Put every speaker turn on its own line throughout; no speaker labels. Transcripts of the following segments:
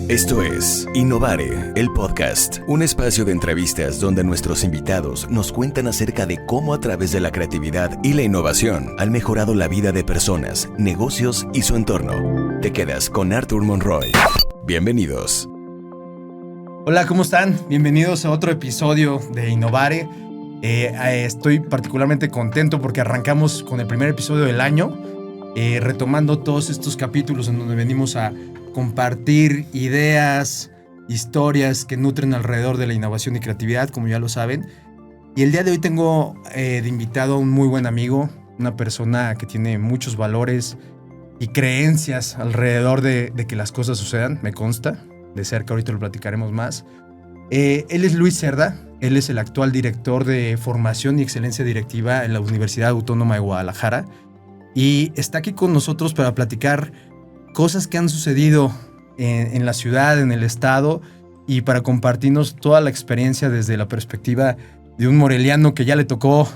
Esto es Innovare, el podcast, un espacio de entrevistas donde nuestros invitados nos cuentan acerca de cómo a través de la creatividad y la innovación han mejorado la vida de personas, negocios y su entorno. Te quedas con Arthur Monroy. Bienvenidos.
Hola, ¿cómo están? Bienvenidos a otro episodio de Innovare. Estoy particularmente contento porque arrancamos con el primer episodio del año, retomando todos estos capítulos en donde venimos a compartir ideas, historias que nutren alrededor de la innovación y creatividad, como ya lo saben. Y el día de hoy tengo de invitado a un muy buen amigo, una persona que tiene muchos valores y creencias alrededor de que las cosas sucedan, me consta, de cerca ahorita lo platicaremos más. Él es Luis Cerda, él es el actual director de Formación y Excelencia Directiva en la Universidad Autónoma de Guadalajara y está aquí con nosotros para platicar cosas que han sucedido en la ciudad, en el estado, y para compartirnos toda la experiencia desde la perspectiva de un moreliano que ya le tocó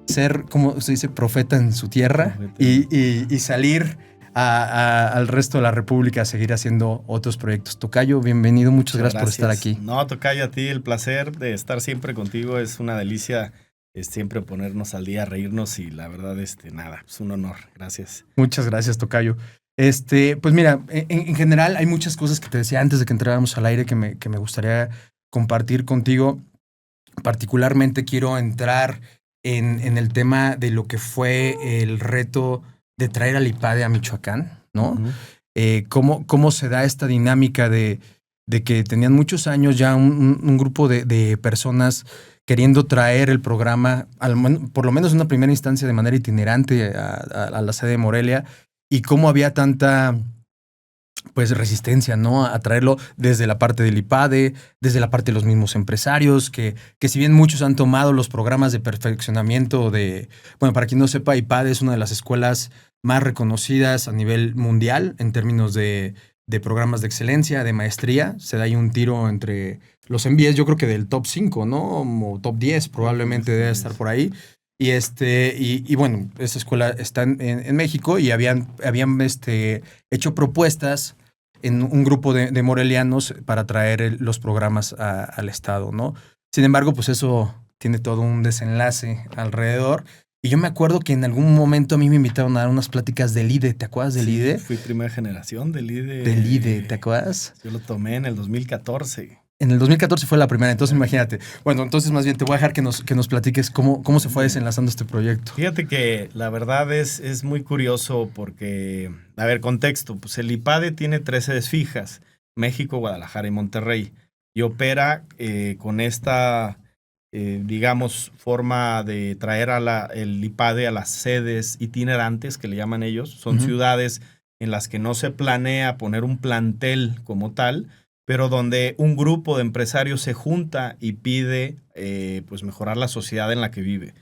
ser, como se dice, profeta en su tierra y salir al resto de la República a seguir haciendo otros proyectos. Tocayo, bienvenido, muchas gracias por estar aquí.
No, Tocayo, a ti el placer de estar siempre contigo, es una delicia siempre ponernos al día, reírnos y la verdad, nada, es un honor, gracias.
Muchas gracias, Tocayo. Pues mira, en general hay muchas cosas que te decía antes de que entráramos al aire que me gustaría compartir contigo. Particularmente quiero entrar en el tema de lo que fue el reto de traer al IPADE a Michoacán, ¿no? Uh-huh. ¿Cómo se da esta dinámica de que tenían muchos años ya un grupo de personas queriendo traer el programa, por lo menos en una primera instancia de manera itinerante a la sede de Morelia, y cómo había tanta pues resistencia, ¿no? A traerlo desde la parte del IPADE, desde la parte de los mismos empresarios, que si bien muchos han tomado los programas de perfeccionamiento bueno, para quien no sepa, IPADE es una de las escuelas más reconocidas a nivel mundial en términos de programas de excelencia, de maestría. Se da ahí un tiro entre los MBAs, yo creo que del top 5, ¿no? O top 10 probablemente debe estar por ahí. Y bueno, esa escuela está en México y habían hecho propuestas en un grupo de morelianos para traer los programas al estado, ¿no? Sin embargo, pues eso tiene todo un desenlace alrededor. Y yo me acuerdo que en algún momento a mí me invitaron a dar unas pláticas del IDE. ¿Te acuerdas del IDE?
Fui primera generación del IDE.
Del IDE, ¿te acuerdas?
Yo lo tomé en el 2014.
En el 2014 fue la primera, entonces imagínate. Bueno, entonces más bien te voy a dejar que nos platiques cómo se fue desenlazando este proyecto.
Fíjate que la verdad es muy curioso porque, a ver, contexto, pues el IPADE tiene 3 sedes fijas, México, Guadalajara y Monterrey, y opera con esta, digamos, forma de traer el IPADE a las sedes itinerantes, que le llaman ellos. Son ciudades en las que no se planea poner un plantel como tal, pero donde un grupo de empresarios se junta y pide pues mejorar la sociedad en la que vive.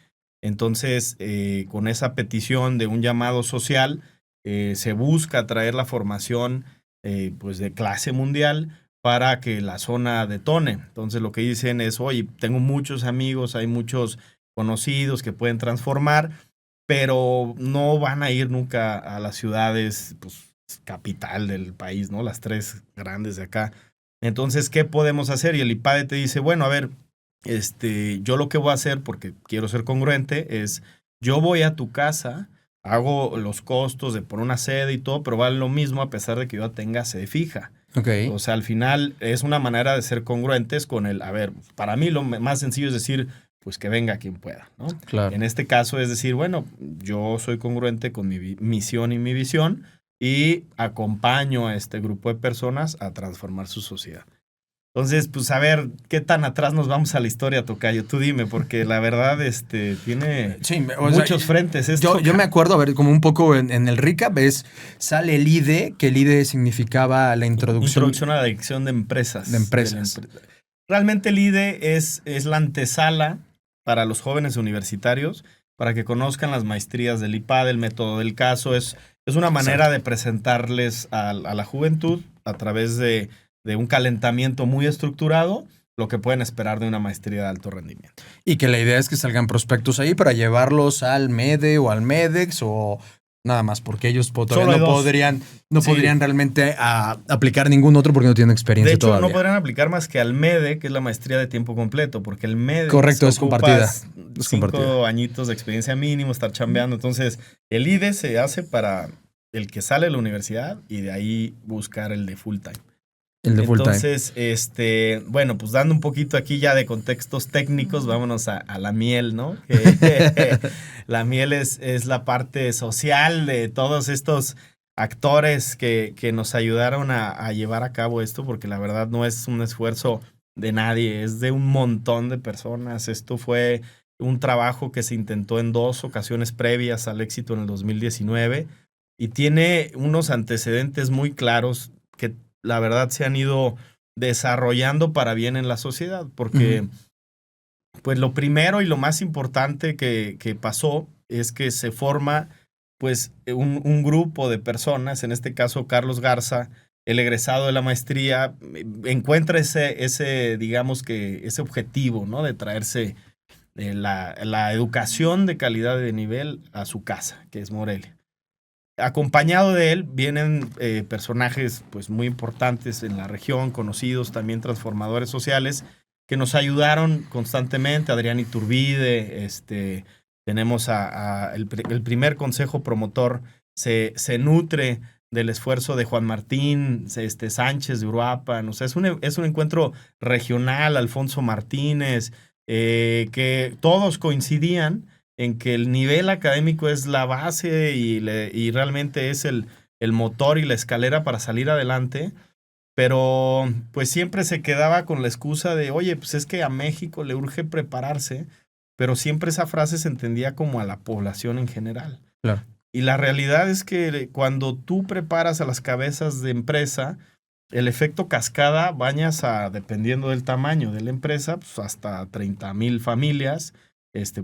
Entonces, con esa petición de un llamado social, se busca traer la formación pues de clase mundial para que la zona detone. Entonces, lo que dicen es, oye, tengo muchos amigos, hay muchos conocidos que pueden transformar, pero no van a ir nunca a las ciudades pues, capital del país, ¿no? Las 3 grandes de acá. Entonces, ¿qué podemos hacer? Y el IPADE te dice, bueno, a ver, yo lo que voy a hacer, porque quiero ser congruente, es yo voy a tu casa, hago los costos de poner una sede y todo, pero vale lo mismo a pesar de que yo tenga sede fija.
Okay.
O sea, al final es una manera de ser congruentes con a ver, para mí lo más sencillo es decir, pues que venga quien pueda, ¿no?
Claro.
En este caso es decir, bueno, yo soy congruente con mi misión y mi visión, y acompaño a este grupo de personas a transformar su sociedad. Entonces, pues a ver, ¿qué tan atrás nos vamos a la historia, Tocayo? Tú dime, porque la verdad tiene muchos frentes esto.
Yo me acuerdo, a ver, como un poco en el recap, sale el IDE, que el IDE significaba la
Introducción a la Dirección de Empresas. Realmente el IDE es la antesala para los jóvenes universitarios, para que conozcan las maestrías del IPADE, el método del caso. Es una manera de presentarles a la juventud a través de un calentamiento muy estructurado lo que pueden esperar de una maestría de alto rendimiento.
Y que la idea es que salgan prospectos ahí para llevarlos al MEDE o al MEDEX o nada más, porque ellos
Solo
todavía
hay
no
dos.
podrían,
Sí.
realmente aplicar ningún otro porque no tienen experiencia
De hecho,
todavía.
no podrían aplicar más que al MEDE, que es la maestría de tiempo completo, porque el MEDE
Correcto, es compartida. Es
5
compartida.
añitos de experiencia mínimo, estar chambeando. Entonces, el IDE se hace para el que sale de la universidad y de ahí buscar el de full time.
El de full time.
Entonces, bueno, pues dando un poquito aquí ya de contextos técnicos, vámonos a la miel, ¿no? Que la miel es la parte social de todos estos actores que nos ayudaron a llevar a cabo esto, porque la verdad no es un esfuerzo de nadie, es de un montón de personas. Esto fue un trabajo que se intentó en 2 ocasiones previas al éxito en el 2019 y tiene unos antecedentes muy claros que la verdad se han ido desarrollando para bien en la sociedad, porque pues lo primero y lo más importante que pasó es que se forma pues un grupo de personas, en este caso Carlos Garza, el egresado de la maestría, encuentra digamos que ese objetivo, ¿no? De traerse la educación de calidad de nivel a su casa, que es Morelia. Acompañado de él vienen personajes pues, muy importantes en la región, conocidos, también transformadores sociales, que nos ayudaron constantemente. Adrián Iturbide, tenemos el primer consejo promotor, se nutre del esfuerzo de Juan Martín Sánchez de Uruapan. O sea, es un encuentro regional, Alfonso Martínez, que todos coincidían en que el nivel académico es la base y realmente es el motor y la escalera para salir adelante, pero pues siempre se quedaba con la excusa de, oye, pues es que a México le urge prepararse, pero siempre esa frase se entendía como a la población en general.
Claro.
Y la realidad es que cuando tú preparas a las cabezas de empresa, el efecto cascada bañas dependiendo del tamaño de la empresa, pues hasta 30,000 familias,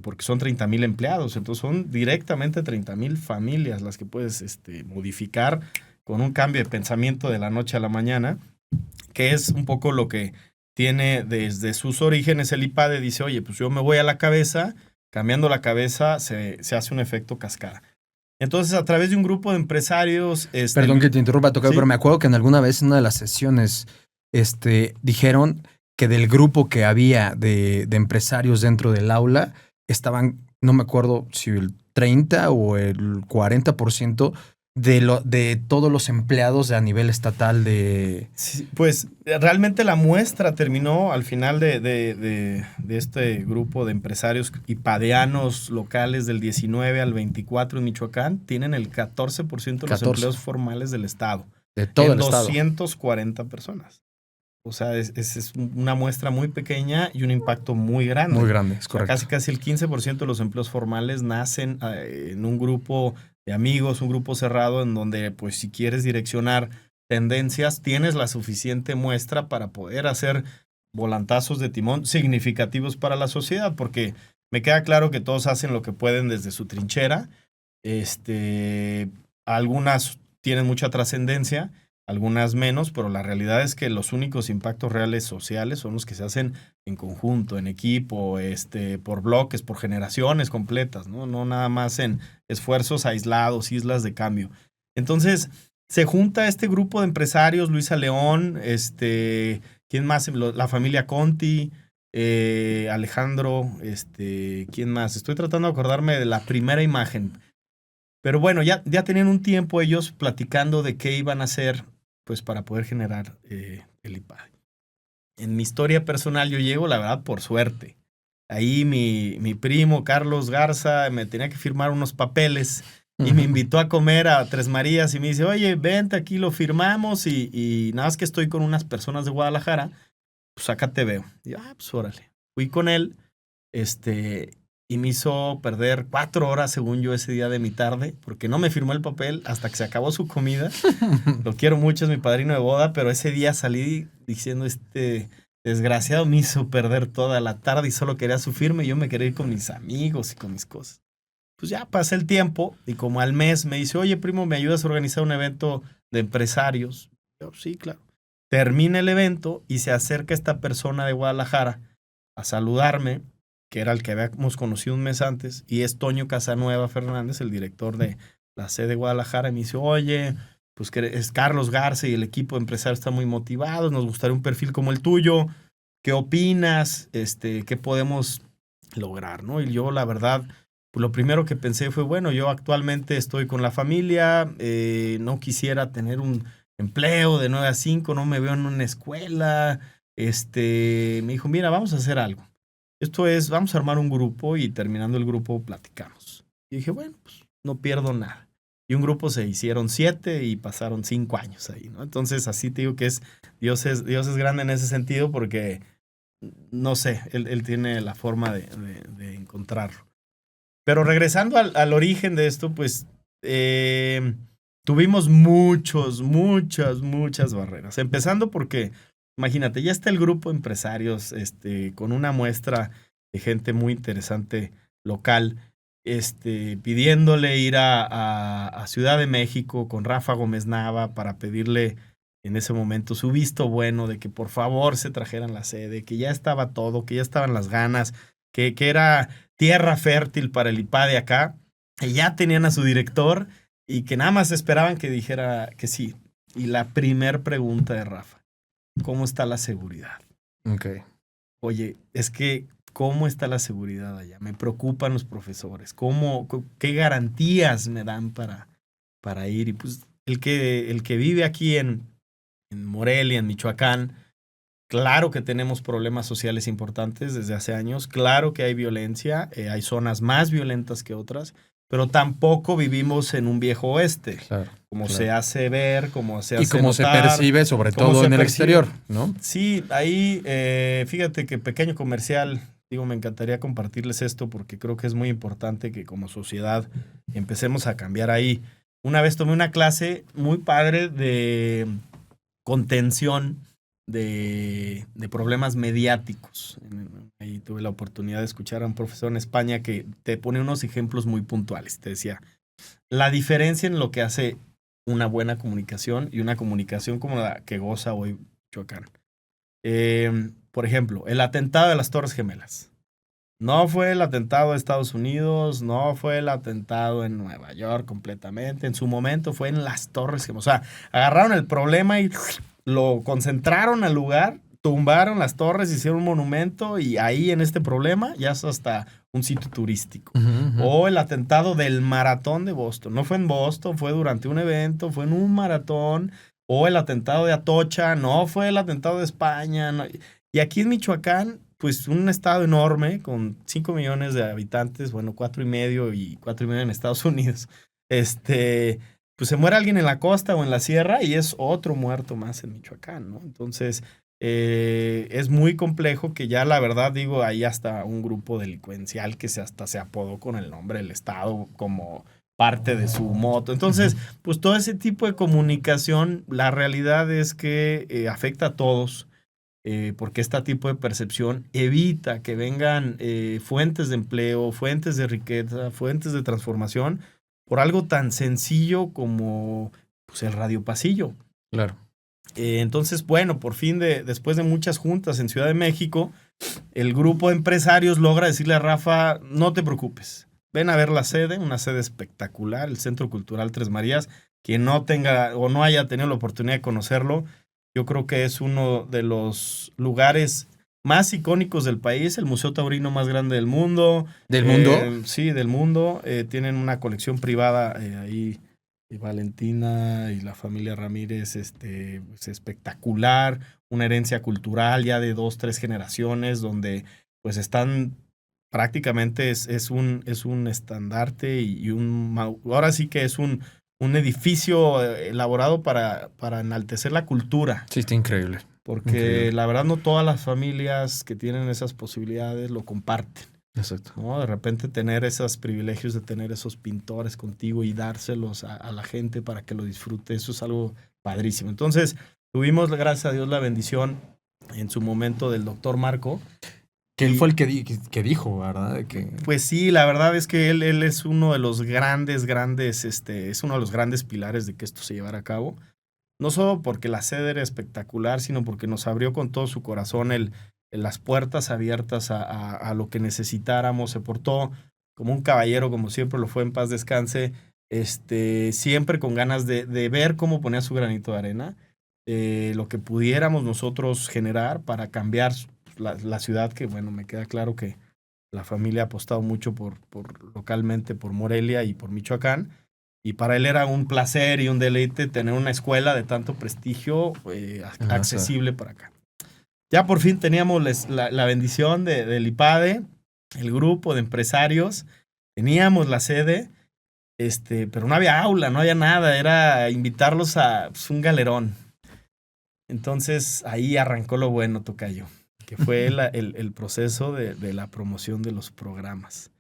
porque son 30,000 empleados, entonces son directamente 30,000 familias las que puedes modificar con un cambio de pensamiento de la noche a la mañana, que es un poco lo que tiene desde sus orígenes el IPADE. Dice, oye, pues yo me voy a la cabeza, cambiando la cabeza se hace un efecto cascada. Entonces, a través de un grupo de empresarios...
Perdón que te interrumpa, Tocayo,
¿sí?
Pero me acuerdo que en alguna vez en una de las sesiones dijeron que del grupo que había de empresarios dentro del aula estaban, no me acuerdo si el 30 o el 40% de todos los empleados a nivel estatal de...
Sí, pues realmente la muestra terminó al final de este grupo de empresarios ipadeanos locales del 19 al 24 en Michoacán, tienen el 14% de los empleos formales del estado.
De todo el
estado.
estado.
240 personas. O sea, es una muestra muy pequeña y un impacto muy grande.
Muy grande, es correcto.
O sea, casi el 15% de los empleos formales nacen en un grupo de amigos, un grupo cerrado en donde, pues, si quieres direccionar tendencias, tienes la suficiente muestra para poder hacer volantazos de timón significativos para la sociedad, porque me queda claro que todos hacen lo que pueden desde su trinchera. Algunas tienen mucha trascendencia, algunas menos, pero la realidad es que los únicos impactos reales sociales son los que se hacen en conjunto, en equipo, por bloques, por generaciones completas, ¿no? No nada más en esfuerzos aislados, islas de cambio. Entonces, se junta este grupo de empresarios, Luisa León, ¿quién más? La familia Conti, Alejandro, ¿quién más? Estoy tratando de acordarme de la primera imagen. Pero bueno, ya tenían un tiempo ellos platicando de qué iban a hacer, pues para poder generar el IPADE. En mi historia personal yo llego, la verdad, por suerte. Ahí mi primo Carlos Garza me tenía que firmar unos papeles y me invitó a comer a Tres Marías y me dice, oye, vente, aquí lo firmamos y nada más que estoy con unas personas de Guadalajara, pues acá te veo. Y yo, pues órale. Fui con él, y me hizo perder 4 horas, según yo, ese día de mi tarde, porque no me firmó el papel hasta que se acabó su comida. Lo quiero mucho, es mi padrino de boda, pero ese día salí diciendo, desgraciado me hizo perder toda la tarde y solo quería su firma y yo me quería ir con mis amigos y con mis cosas. Pues ya pasé el tiempo y como al mes me dice, oye, primo, ¿me ayudas a organizar un evento de empresarios? Yo, sí, claro. Termina el evento y se acerca esta persona de Guadalajara a saludarme, que era el que habíamos conocido un mes antes, y es Toño Casanueva Fernández, el director de la sede de Guadalajara, y me dice, oye, pues que es Carlos Garza y el equipo de empresarios están muy motivados, nos gustaría un perfil como el tuyo, ¿qué opinas? ¿Qué podemos lograr, ¿no? Y yo, la verdad, pues lo primero que pensé fue, bueno, yo actualmente estoy con la familia, no quisiera tener un empleo de 9 a 5, no me veo en una escuela. Me dijo, mira, vamos a hacer algo. Esto es, vamos a armar un grupo y terminando el grupo platicamos. Y dije, bueno, pues no pierdo nada. Y un grupo se hicieron 7 y pasaron 5 años ahí, ¿no? Entonces, así te digo que Dios es grande en ese sentido porque, no sé, él tiene la forma de encontrarlo. Pero regresando al origen de esto, pues tuvimos muchas barreras. Empezando porque, imagínate, ya está el grupo de empresarios con una muestra de gente muy interesante local, pidiéndole ir a Ciudad de México con Rafa Gómez Nava para pedirle en ese momento su visto bueno de que por favor se trajeran la sede, que ya estaba todo, que ya estaban las ganas, que era tierra fértil para el IPADE acá, que ya tenían a su director y que nada más esperaban que dijera que sí. Y la primer pregunta de Rafa, ¿cómo está la seguridad?
Okay.
Oye, es que, ¿cómo está la seguridad allá? Me preocupan los profesores. ¿Qué garantías me dan para ir? Y pues el que vive aquí en Morelia, en Michoacán, claro que tenemos problemas sociales importantes desde hace años, claro que hay violencia, hay zonas más violentas que otras, pero tampoco vivimos en un viejo oeste,
claro.
Se hace ver, como se hace
y como
notar,
se percibe, sobre todo en el exterior, ¿no?
Sí, ahí, fíjate que pequeño comercial, digo, me encantaría compartirles esto porque creo que es muy importante que como sociedad empecemos a cambiar ahí. Una vez tomé una clase muy padre de contención de problemas mediáticos. Ahí tuve la oportunidad de escuchar a un profesor en España que te pone unos ejemplos muy puntuales. Te decía, la diferencia en lo que hace una buena comunicación y una comunicación como la que goza hoy Michoacán. Por ejemplo, el atentado de las Torres Gemelas. No fue el atentado de Estados Unidos, no fue el atentado en Nueva York completamente. En su momento fue en las Torres Gemelas. O sea, agarraron el problema y lo concentraron al lugar, tumbaron las torres, hicieron un monumento y ahí en este problema ya es hasta un sitio turístico. O el atentado del maratón de Boston. No fue en Boston, fue durante un evento, fue en un maratón. O el atentado de Atocha, no fue el atentado de España. No. Y aquí en Michoacán, pues un estado enorme con 5 millones de habitantes, bueno, 4.5 y 4.5 en Estados Unidos. Pues se muere alguien en la costa o en la sierra y es otro muerto más en Michoacán, ¿no? Entonces, es muy complejo que ya la verdad, digo, hay hasta un grupo delincuencial que hasta se apodó con el nombre del estado como parte de su moto. Entonces, pues todo ese tipo de comunicación, la realidad es que afecta a todos. Porque este tipo de percepción evita que vengan fuentes de empleo, fuentes de riqueza, fuentes de transformación por algo tan sencillo como pues, el radiopasillo.
Claro.
Entonces, bueno, por fin, después de muchas juntas en Ciudad de México, el grupo de empresarios logra decirle a Rafa, no te preocupes, ven a ver la sede, una sede espectacular, el Centro Cultural Tres Marías. Quien no tenga o no haya tenido la oportunidad de conocerlo, yo creo que es uno de los lugares más icónicos del país, el museo taurino más grande del mundo.
¿Del mundo?
Sí, del mundo. Tienen una colección privada ahí, Valentina y la familia Ramírez, pues espectacular, una herencia cultural ya de 2, 3 generaciones, donde pues están prácticamente es un estandarte y ahora sí que es un edificio elaborado para enaltecer la cultura.
Sí, está increíble.
Porque
increíble.
La verdad no todas las familias que tienen esas posibilidades lo comparten.
Exacto.
¿No? De repente tener esos privilegios de tener esos pintores contigo y dárselos a la gente para que lo disfrute, eso es algo padrísimo. Entonces tuvimos, gracias a Dios, la bendición en su momento del doctor Marco.
Que él fue el que dijo, ¿verdad?
Pues sí, la verdad es que él es uno de los grandes, es uno de los grandes pilares de que esto se llevara a cabo. No solo porque la sede era espectacular, sino porque nos abrió con todo su corazón las puertas abiertas a lo que necesitáramos. Se portó como un caballero, como siempre lo fue, en paz descanse. siempre con ganas de ver cómo ponía su granito de arena, lo que pudiéramos nosotros generar para cambiar la ciudad, que bueno, me queda claro que la familia ha apostado mucho localmente por Morelia y por Michoacán, y para él era un placer y un deleite tener una escuela de tanto prestigio accesible para acá. Ya por fin teníamos la bendición del IPADE, el grupo de empresarios, teníamos la sede, pero no había aula, no había nada, era invitarlos a un galerón. Entonces ahí arrancó lo bueno, tocayo, que fue el proceso de la promoción de los programas.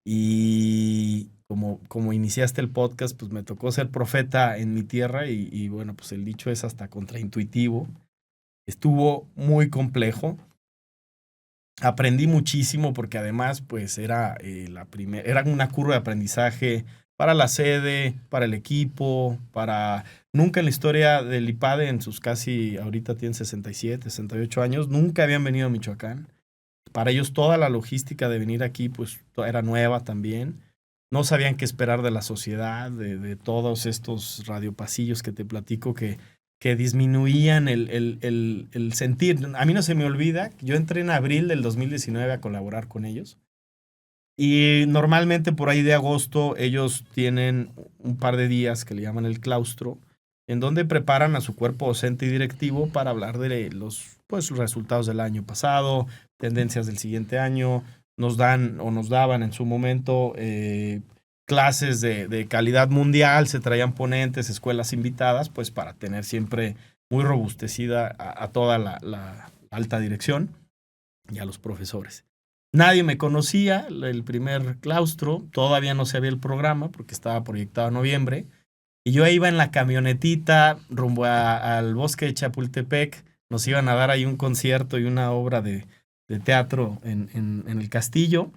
Y como iniciaste el podcast, pues me tocó ser profeta en mi tierra y bueno, pues el dicho es hasta contraintuitivo. Estuvo muy complejo. Aprendí muchísimo porque además pues era una curva de aprendizaje para la sede, para el equipo, nunca en la historia del IPADE, en sus casi, ahorita tienen 67, 68 años, nunca habían venido a Michoacán. Para ellos toda la logística de venir aquí pues era nueva también. No sabían qué esperar de la sociedad, de todos estos radiopasillos que te platico que disminuían el sentir. A mí no se me olvida, yo entré en abril del 2019 a colaborar con ellos. Y normalmente por ahí de agosto ellos tienen un par de días que le llaman el claustro, en donde preparan a su cuerpo docente y directivo para hablar de los resultados del año pasado, tendencias del siguiente año. Nos dan o nos daban en su momento clases de calidad mundial, se traían ponentes, escuelas invitadas, pues para tener siempre muy robustecida a toda la alta dirección y a los profesores. Nadie me conocía, el primer claustro, todavía no se había el programa porque estaba proyectado en noviembre, y yo iba en la camionetita rumbo al bosque de Chapultepec, nos iban a dar ahí un concierto y una obra de teatro en el castillo.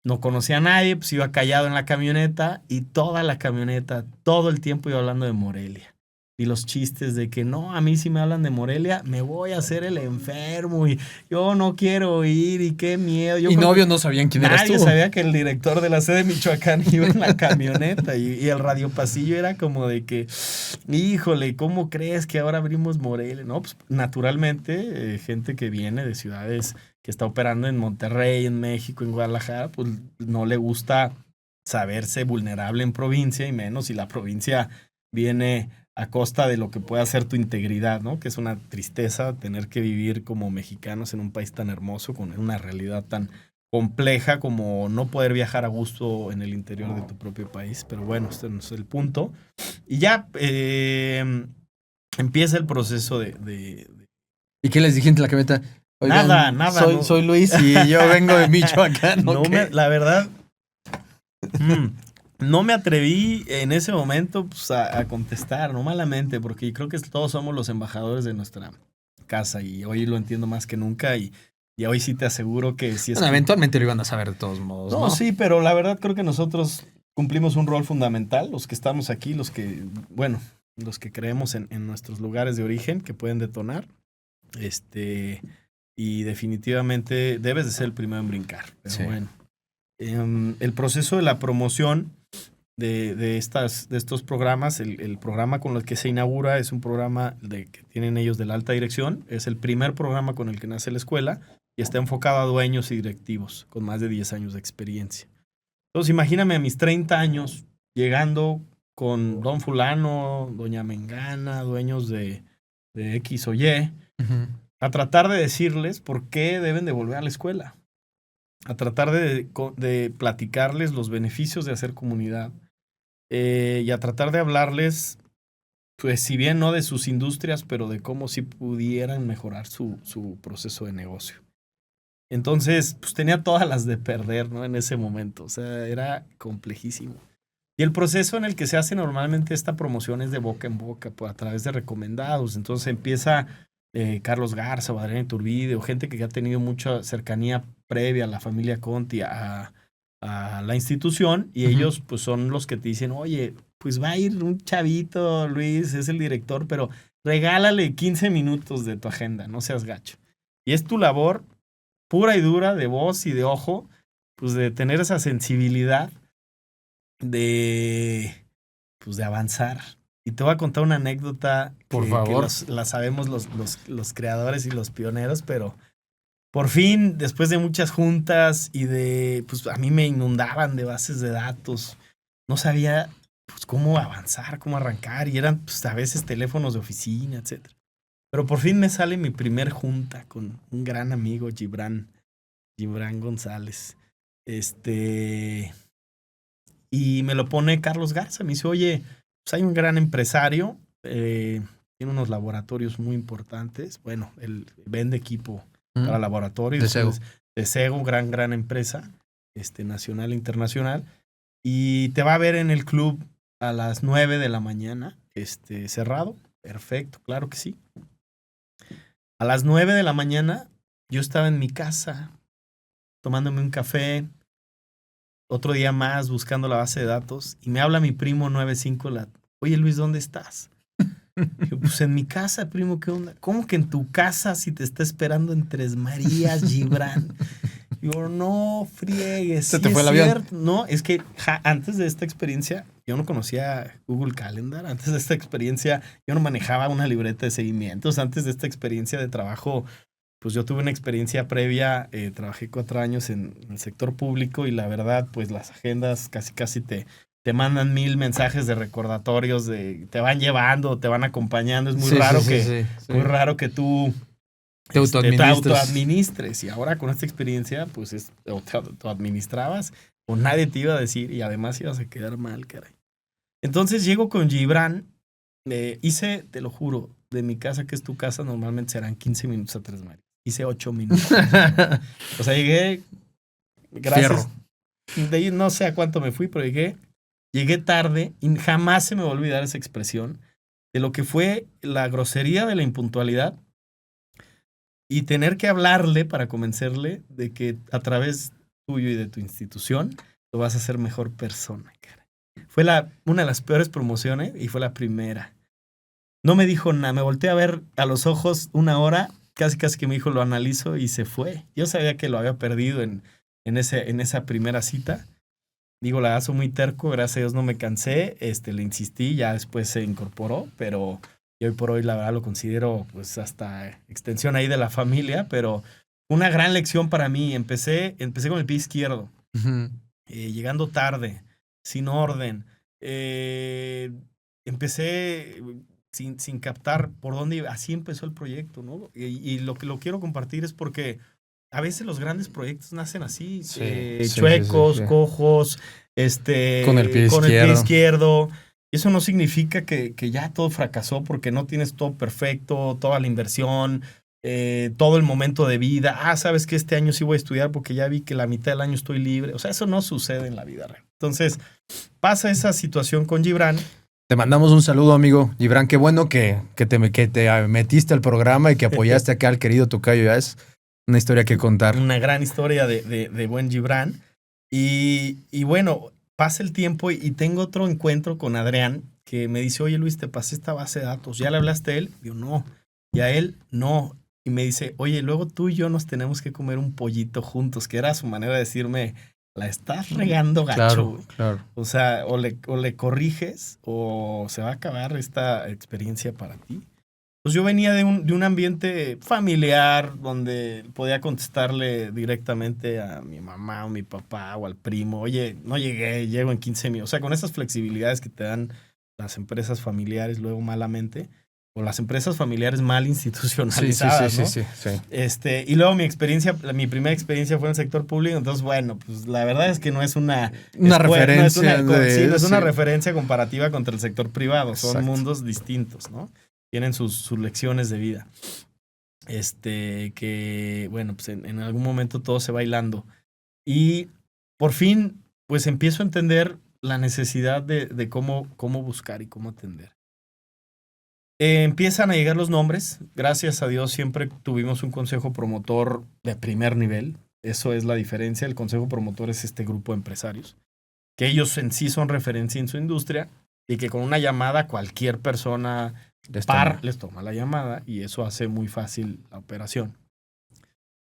No conocía a nadie, pues iba callado en la camioneta y toda la camioneta, todo el tiempo iba hablando de Morelia. Y los chistes de que no, a mí si me hablan de Morelia, me voy a hacer el enfermo y yo no quiero ir y qué miedo.
Y novios no sabían quién eras tú.
Nadie sabía que el director de la sede de Michoacán iba en la camioneta y el radiopasillo era como de que, híjole, ¿cómo crees que ahora abrimos Morelia? No, pues naturalmente, gente que viene de ciudades que está operando en Monterrey, en México, en Guadalajara, pues no le gusta saberse vulnerable en provincia y menos si la provincia viene a costa de lo que pueda ser tu integridad, ¿no? Que es una tristeza tener que vivir como mexicanos en un país tan hermoso, con una realidad tan compleja como no poder viajar a gusto en el interior de tu propio país. Pero bueno, este no es el punto. Y ya empieza el proceso de...
¿Y qué les dijiste en la camioneta? Oigan,
nada.
Soy Luis y yo vengo de Michoacán.
La verdad... No me atreví en ese momento pues, a contestar, no malamente, porque creo que todos somos los embajadores de nuestra casa y hoy lo entiendo más que nunca y hoy sí te aseguro que si es...
Bueno, eventualmente lo iban a saber de todos modos, ¿no?
Sí, pero la verdad creo que nosotros cumplimos un rol fundamental, los que estamos aquí, los que creemos en nuestros lugares de origen que pueden detonar, y definitivamente debes de ser el primero en brincar, pero sí. Bueno. El proceso de la promoción de estos programas, el programa con el que se inaugura es un programa que tienen ellos de la alta dirección, es el primer programa con el que nace la escuela y está enfocado a dueños y directivos con más de 10 años de experiencia. Entonces imagíname a mis 30 años llegando con don fulano, doña Mengana, dueños de X o Y, a tratar de decirles por qué deben de volver a la escuela, a tratar de platicarles los beneficios de hacer comunidad y a tratar de hablarles, pues si bien no de sus industrias, pero de cómo sí pudieran mejorar su proceso de negocio. Entonces, pues tenía todas las de perder, ¿no? En ese momento, o sea, era complejísimo. Y el proceso en el que se hace normalmente esta promoción es de boca en boca, pues, a través de recomendados. Entonces empieza Carlos Garza o Adrián Iturbide o gente que ha tenido mucha cercanía previa a la familia Conti, a la institución, y ellos pues son los que te dicen, oye, pues va a ir un chavito, Luis, es el director, pero regálale 15 minutos de tu agenda, no seas gacho. Y es tu labor pura y dura de voz y de ojo, pues de tener esa sensibilidad pues de avanzar. Y te voy a contar una anécdota
Por
que
favor.
la sabemos los creadores y los pioneros, pero por fin, después de muchas juntas y pues a mí me inundaban de bases de datos. No sabía pues cómo avanzar, cómo arrancar, y eran pues a veces teléfonos de oficina, etcétera. Pero por fin me sale mi primer junta con un gran amigo, Gibran González. Y me lo pone Carlos Garza. Me dice, oye, pues hay un gran empresario, tiene unos laboratorios muy importantes. Bueno, él vende equipo para laboratorios. De Sego, gran empresa, nacional e internacional. Y te va a ver en el club a las 9 de la mañana, cerrado. Perfecto, claro que sí. A las 9 de la mañana yo estaba en mi casa tomándome un café, otro día más buscando la base de datos, y me habla mi primo 95, oye Luis, ¿dónde estás? Yo, pues en mi casa, primo, ¿qué onda? ¿Cómo que en tu casa si te está esperando en Tres Marías, Gibran? Yo, no friegues.
Se te fue el avión.
No, es que antes de esta experiencia, yo no conocía Google Calendar. Antes de esta experiencia, yo no manejaba una libreta de seguimientos. Antes de esta experiencia de trabajo, pues yo tuve una experiencia previa. Trabajé 4 años en el sector público y la verdad, pues las agendas casi te mandan 1000 mensajes de recordatorios, te van llevando, te van acompañando. Es muy muy raro que tú te autoadministres. Y ahora con esta experiencia, pues o te administrabas o nadie te iba a decir y además ibas a quedar mal, caray. Entonces llego con Gibran, hice, te lo juro, de mi casa, que es tu casa, normalmente serán 15 minutos a Tres Marías. Hice 8 minutos. O sea, llegué, gracias. Fierro. De ahí no sé a cuánto me fui, pero llegué tarde y jamás se me va a olvidar esa expresión de lo que fue la grosería de la impuntualidad. Y tener que hablarle para convencerle de que a través tuyo y de tu institución lo vas a hacer mejor persona, cara. Fue una de las peores promociones y fue la primera. No me dijo nada, me volteé a ver a los ojos 1 hora, casi que me dijo, lo analizo, y se fue. Yo sabía que lo había perdido en esa primera cita. Digo, la soy muy terco, gracias a Dios no me cansé, le insistí, ya después se incorporó, pero... Y hoy por hoy, la verdad, lo considero pues hasta extensión ahí de la familia, pero una gran lección para mí. Empecé con el pie izquierdo, llegando tarde, sin orden. Empecé sin captar por dónde iba. Así empezó el proyecto, ¿no? Y lo que lo quiero compartir es porque a veces los grandes proyectos nacen así, chuecos, cojos, con el pie izquierdo. Y eso no significa que ya todo fracasó porque no tienes todo perfecto, toda la inversión, todo el momento de vida. Sabes que este año sí voy a estudiar porque ya vi que la mitad del año estoy libre. O sea, eso no sucede en la vida real. Entonces, pasa esa situación con Gibran.
Te mandamos un saludo, amigo. Gibran, qué bueno que te metiste al programa y que apoyaste acá al querido tocayo. Ya es una historia que contar.
Una gran historia de buen Gibran. Y bueno... Pasa el tiempo y tengo otro encuentro con Adrián que me dice, oye Luis, te pasé esta base de datos. ¿Ya le hablaste a él? Yo, no. Y a él, no. Y me dice, oye, luego tú y yo nos tenemos que comer un pollito juntos, que era su manera de decirme, la estás regando gacho.
Claro.
O sea, o le corriges o se va a acabar esta experiencia para ti. Pues yo venía de un ambiente familiar donde podía contestarle directamente a mi mamá o mi papá o al primo, oye, no llego en 15 minutos. O sea, con esas flexibilidades que te dan las empresas familiares luego malamente, o las empresas familiares mal institucionalizadas, ¿no?
Sí.
Y luego mi primera experiencia fue en el sector público, entonces, bueno, pues la verdad es que no es una
referencia.
No es una referencia comparativa contra el sector privado, son mundos distintos, ¿no? Tienen sus lecciones de vida. Que, bueno, pues en algún momento todo se va hilando. Y por fin, pues empiezo a entender la necesidad de cómo buscar y cómo atender. Empiezan a llegar los nombres. Gracias a Dios siempre tuvimos un consejo promotor de primer nivel. Eso es la diferencia. El consejo promotor es este grupo de empresarios, que ellos en sí son referencia en su industria y que con una llamada cualquier persona... les toma la llamada y eso hace muy fácil la operación.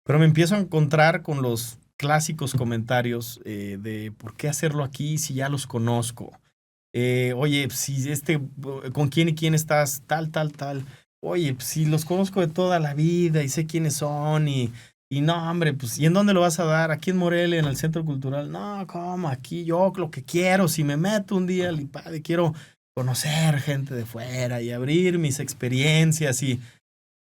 Pero me empiezo a encontrar con los clásicos comentarios de ¿por qué hacerlo aquí si ya los conozco? Oye, si ¿con quién y quién estás? Tal. Oye, pues si los conozco de toda la vida y sé quiénes son y no, hombre, pues ¿y en dónde lo vas a dar? Aquí en Morelia, en el Centro Cultural. No, ¿cómo? Aquí yo lo que quiero, si me meto un día al IPADE, quiero conocer gente de fuera y abrir mis experiencias y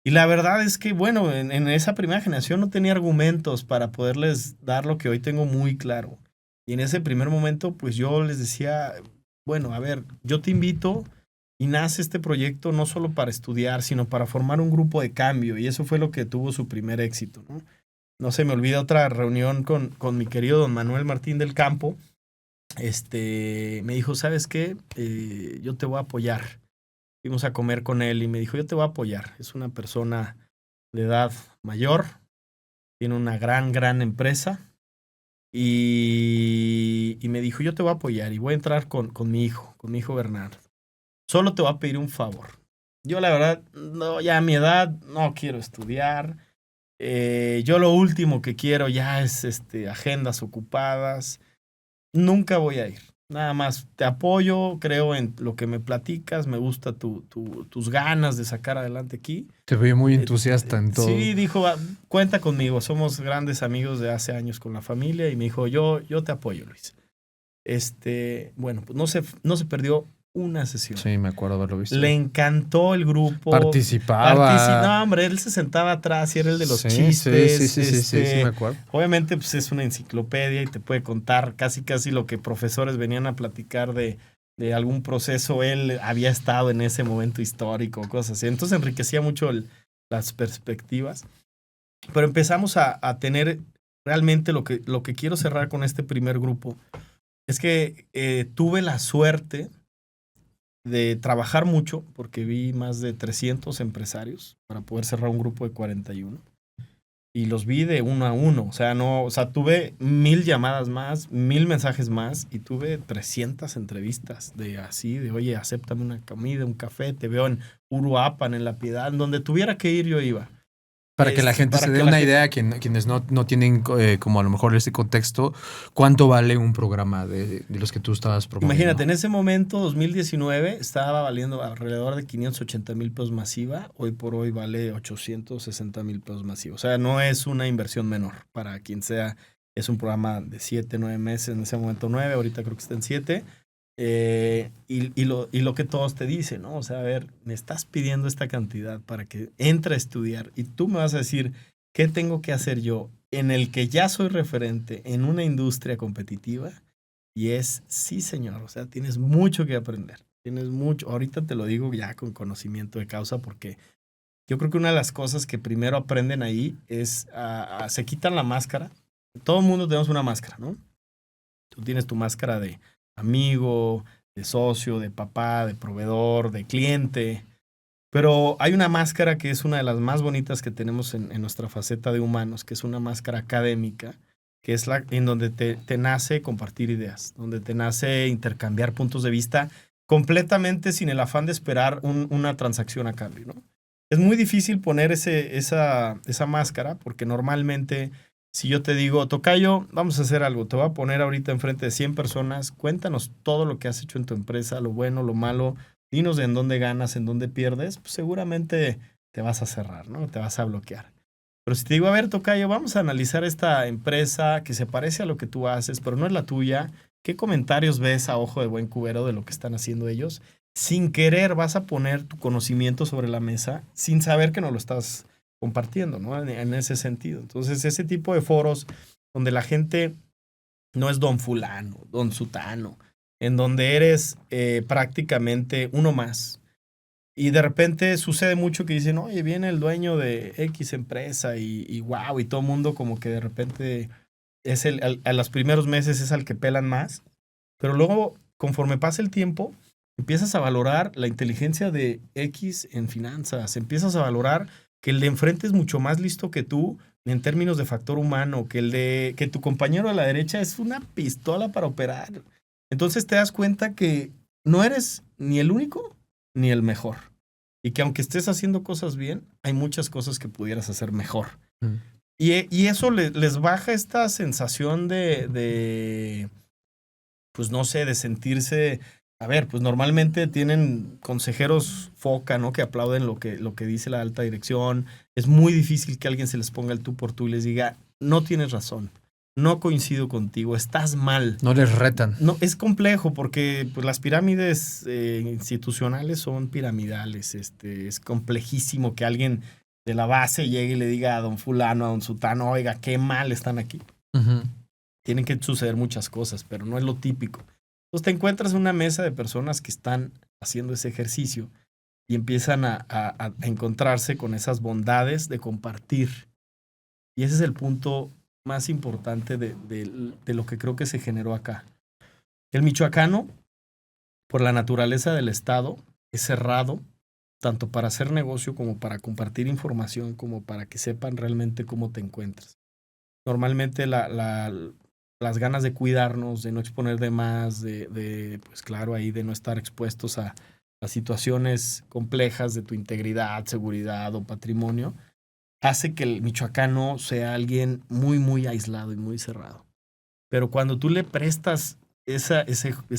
la verdad es que, bueno, en esa primera generación no tenía argumentos para poderles dar lo que hoy tengo muy claro. Y en ese primer momento, pues yo les decía, bueno, a ver, yo te invito y nace este proyecto no solo para estudiar, sino para formar un grupo de cambio. Y eso fue lo que tuvo su primer éxito, ¿no? No se me olvida otra reunión con mi querido don Manuel Martín del Campo. Me dijo, ¿sabes qué? Yo te voy a apoyar. Fuimos a comer con él y me dijo, yo te voy a apoyar. Es una persona de edad mayor, tiene una gran empresa y me dijo, yo te voy a apoyar y voy a entrar con mi hijo Bernardo. Solo te voy a pedir un favor. Yo la verdad, no, ya a mi edad no quiero estudiar. Yo lo último que quiero ya es agendas ocupadas. Nunca voy a ir. Nada más te apoyo, creo en lo que me platicas, me gusta tus ganas de sacar adelante aquí.
Te veo muy entusiasta en todo.
Sí, dijo, cuenta conmigo, somos grandes amigos de hace años con la familia y me dijo, yo te apoyo, Luis. Bueno, pues no se perdió una sesión.
Sí, me acuerdo haberlo visto.
Le encantó el grupo.
Participaba.
No, hombre, él se sentaba atrás y era el de los chistes.
Sí, me acuerdo.
Obviamente, pues es una enciclopedia y te puede contar casi lo que profesores venían a platicar de algún proceso. Él había estado en ese momento histórico, cosas así. Entonces enriquecía mucho las perspectivas. Pero empezamos a tener realmente lo que quiero cerrar con este primer grupo. Es que tuve la suerte de trabajar mucho, porque vi más de 300 empresarios para poder cerrar un grupo de 41. Y los vi de uno a uno. O sea, tuve 1000 llamadas más, 1000 mensajes más y tuve 300 entrevistas de oye, acéptame una comida, un café, te veo en Uruapan, en La Piedad, donde tuviera que ir yo iba.
Para que la gente se dé una idea, quienes no tienen como a lo mejor ese contexto, ¿cuánto vale un programa de los que tú estabas promoviendo?
Imagínate, en ese momento, 2019, estaba valiendo alrededor de 580,000 pesos masiva. Hoy por hoy vale 860,000 pesos masiva. O sea, no es una inversión menor para quien sea. Es un programa de 7, 9 meses, en ese momento 9, ahorita creo que está en 7. Y lo que todos te dicen, ¿no? O sea, a ver, me estás pidiendo esta cantidad para que entre a estudiar y tú me vas a decir qué tengo que hacer yo en el que ya soy referente en una industria competitiva. Y sí, señor, o sea, tienes mucho que aprender. Tienes mucho, ahorita te lo digo ya con conocimiento de causa, porque yo creo que una de las cosas que primero aprenden ahí es se quitan la máscara. Todo el mundo tenemos una máscara, ¿no? Tú tienes tu máscara de amigo, de socio, de papá, de proveedor, de cliente. Pero hay una máscara que es una de las más bonitas que tenemos en nuestra faceta de humanos, que es una máscara académica, que es en donde te nace compartir ideas, donde te nace intercambiar puntos de vista completamente sin el afán de esperar una transacción a cambio, ¿no? Es muy difícil poner esa máscara porque normalmente si yo te digo, tocayo, vamos a hacer algo, te voy a poner ahorita enfrente de 100 personas, cuéntanos todo lo que has hecho en tu empresa, lo bueno, lo malo, dinos de en dónde ganas, en dónde pierdes, pues seguramente te vas a cerrar, ¿no? Te vas a bloquear. Pero si te digo, a ver, tocayo, vamos a analizar esta empresa que se parece a lo que tú haces, pero no es la tuya, ¿qué comentarios ves a ojo de buen cubero de lo que están haciendo ellos? Sin querer vas a poner tu conocimiento sobre la mesa, sin saber que no lo estás compartiendo, ¿no? En ese sentido. Entonces, ese tipo de foros donde la gente no es don fulano, don sutano, en donde eres prácticamente uno más. Y de repente sucede mucho que dicen, oye, viene el dueño de X empresa y wow, y todo el mundo como que de repente a los primeros meses es al que pelan más. Pero luego, conforme pasa el tiempo, empiezas a valorar la inteligencia de X en finanzas, empiezas a valorar que el de enfrente es mucho más listo que tú en términos de factor humano, que tu compañero a la derecha es una pistola para operar. Entonces te das cuenta que no eres ni el único ni el mejor. Y que aunque estés haciendo cosas bien, hay muchas cosas que pudieras hacer mejor. Y eso les baja esta sensación de, pues no sé, de sentirse... A ver, pues normalmente tienen consejeros foca, ¿no? Que aplauden lo que dice la alta dirección. Es muy difícil que alguien se les ponga el tú por tú y les diga, no tienes razón, no coincido contigo, estás mal.
No les retan.
No, es complejo porque pues, las pirámides institucionales son piramidales. Es complejísimo que alguien de la base llegue y le diga a don fulano, a don sutano, oiga, qué mal están aquí.
Uh-huh.
Tienen que suceder muchas cosas, pero no es lo típico. Entonces te encuentras una mesa de personas que están haciendo ese ejercicio y empiezan a encontrarse con esas bondades de compartir. Y ese es el punto más importante de lo que creo que se generó acá. El michoacano, por la naturaleza del estado, es cerrado, tanto para hacer negocio como para compartir información, como para que sepan realmente cómo te encuentras. Normalmente las ganas de cuidarnos, de no exponer de más, pues claro, ahí de no estar expuestos a situaciones complejas de tu integridad, seguridad o patrimonio, hace que el michoacano sea alguien muy, muy aislado y muy cerrado. Pero cuando tú le prestas ese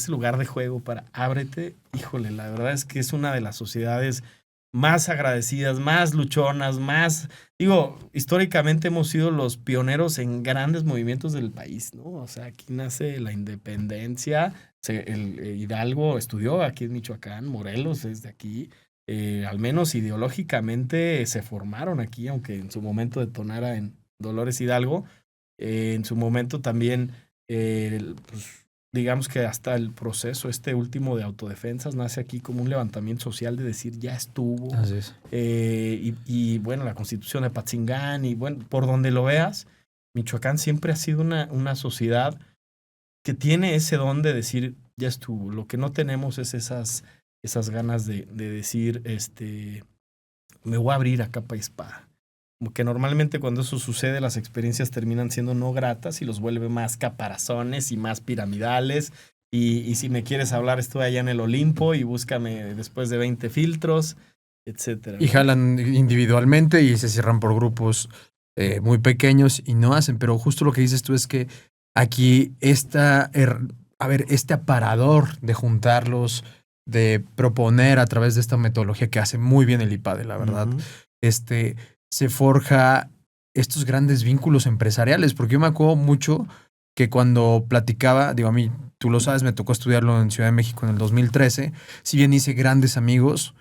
lugar de juego para ábrete, híjole, la verdad es que es una de las sociedades más agradecidas, más luchonas, digo, históricamente hemos sido los pioneros en grandes movimientos del país, ¿no? O sea, aquí nace la independencia, Hidalgo estudió aquí en Michoacán, Morelos es de aquí, al menos ideológicamente se formaron aquí, aunque en su momento detonara en Dolores Hidalgo, en su momento también, pues, digamos que hasta el proceso último de autodefensas nace aquí como un levantamiento social de decir ya estuvo.
Así es.
Y bueno, la constitución de Patzingán y bueno, por donde lo veas, Michoacán siempre ha sido una sociedad que tiene ese don de decir ya estuvo. Lo que no tenemos es esas ganas de decir me voy a abrir a capa y espada. Como que normalmente cuando eso sucede las experiencias terminan siendo no gratas y los vuelve más caparazones y más piramidales. Y si me quieres hablar, estoy allá en el Olimpo y búscame después de 20 filtros, etcétera.
Y jalan individualmente y se cierran por grupos muy pequeños y no hacen. Pero justo lo que dices tú es que aquí este aparador de juntarlos, de proponer a través de esta metodología que hace muy bien el IPADE, la verdad, se forja estos grandes vínculos empresariales, porque yo me acuerdo mucho que cuando platicaba, digo, a mí, tú lo sabes, me tocó estudiarlo en Ciudad de México en el 2013, si bien hice grandes amigos,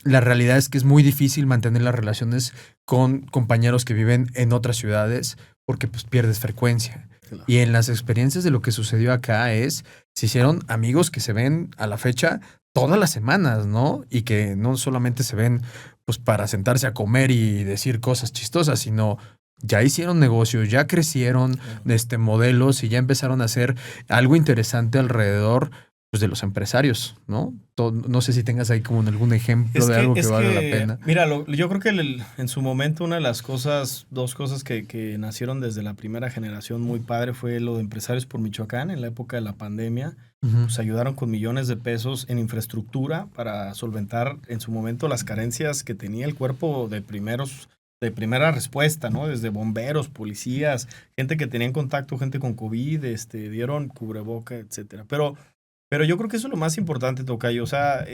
la realidad es que es muy difícil mantener las relaciones con compañeros que viven en otras ciudades porque pues pierdes frecuencia. Claro. Y en las experiencias de lo que sucedió acá se hicieron amigos que se ven a la fecha todas las semanas, ¿no? Y que no solamente se ven pues para sentarse a comer y decir cosas chistosas, sino ya hicieron negocios, ya crecieron modelos y ya empezaron a hacer algo interesante alrededor pues de los empresarios, ¿no? No sé si tengas ahí como algún ejemplo de algo que valga la pena.
Mira, yo creo que en su momento una de las dos cosas que nacieron desde la primera generación muy padre fue lo de Empresarios por Michoacán en la época de la pandemia. Uh-huh. Pues ayudaron con millones de pesos en infraestructura para solventar en su momento las carencias que tenía el cuerpo de primera respuesta, ¿no? Desde bomberos, policías, gente que tenía en contacto, gente con COVID, dieron cubreboca, etcétera. Pero yo creo que eso es lo más importante, Tocayo. O sea,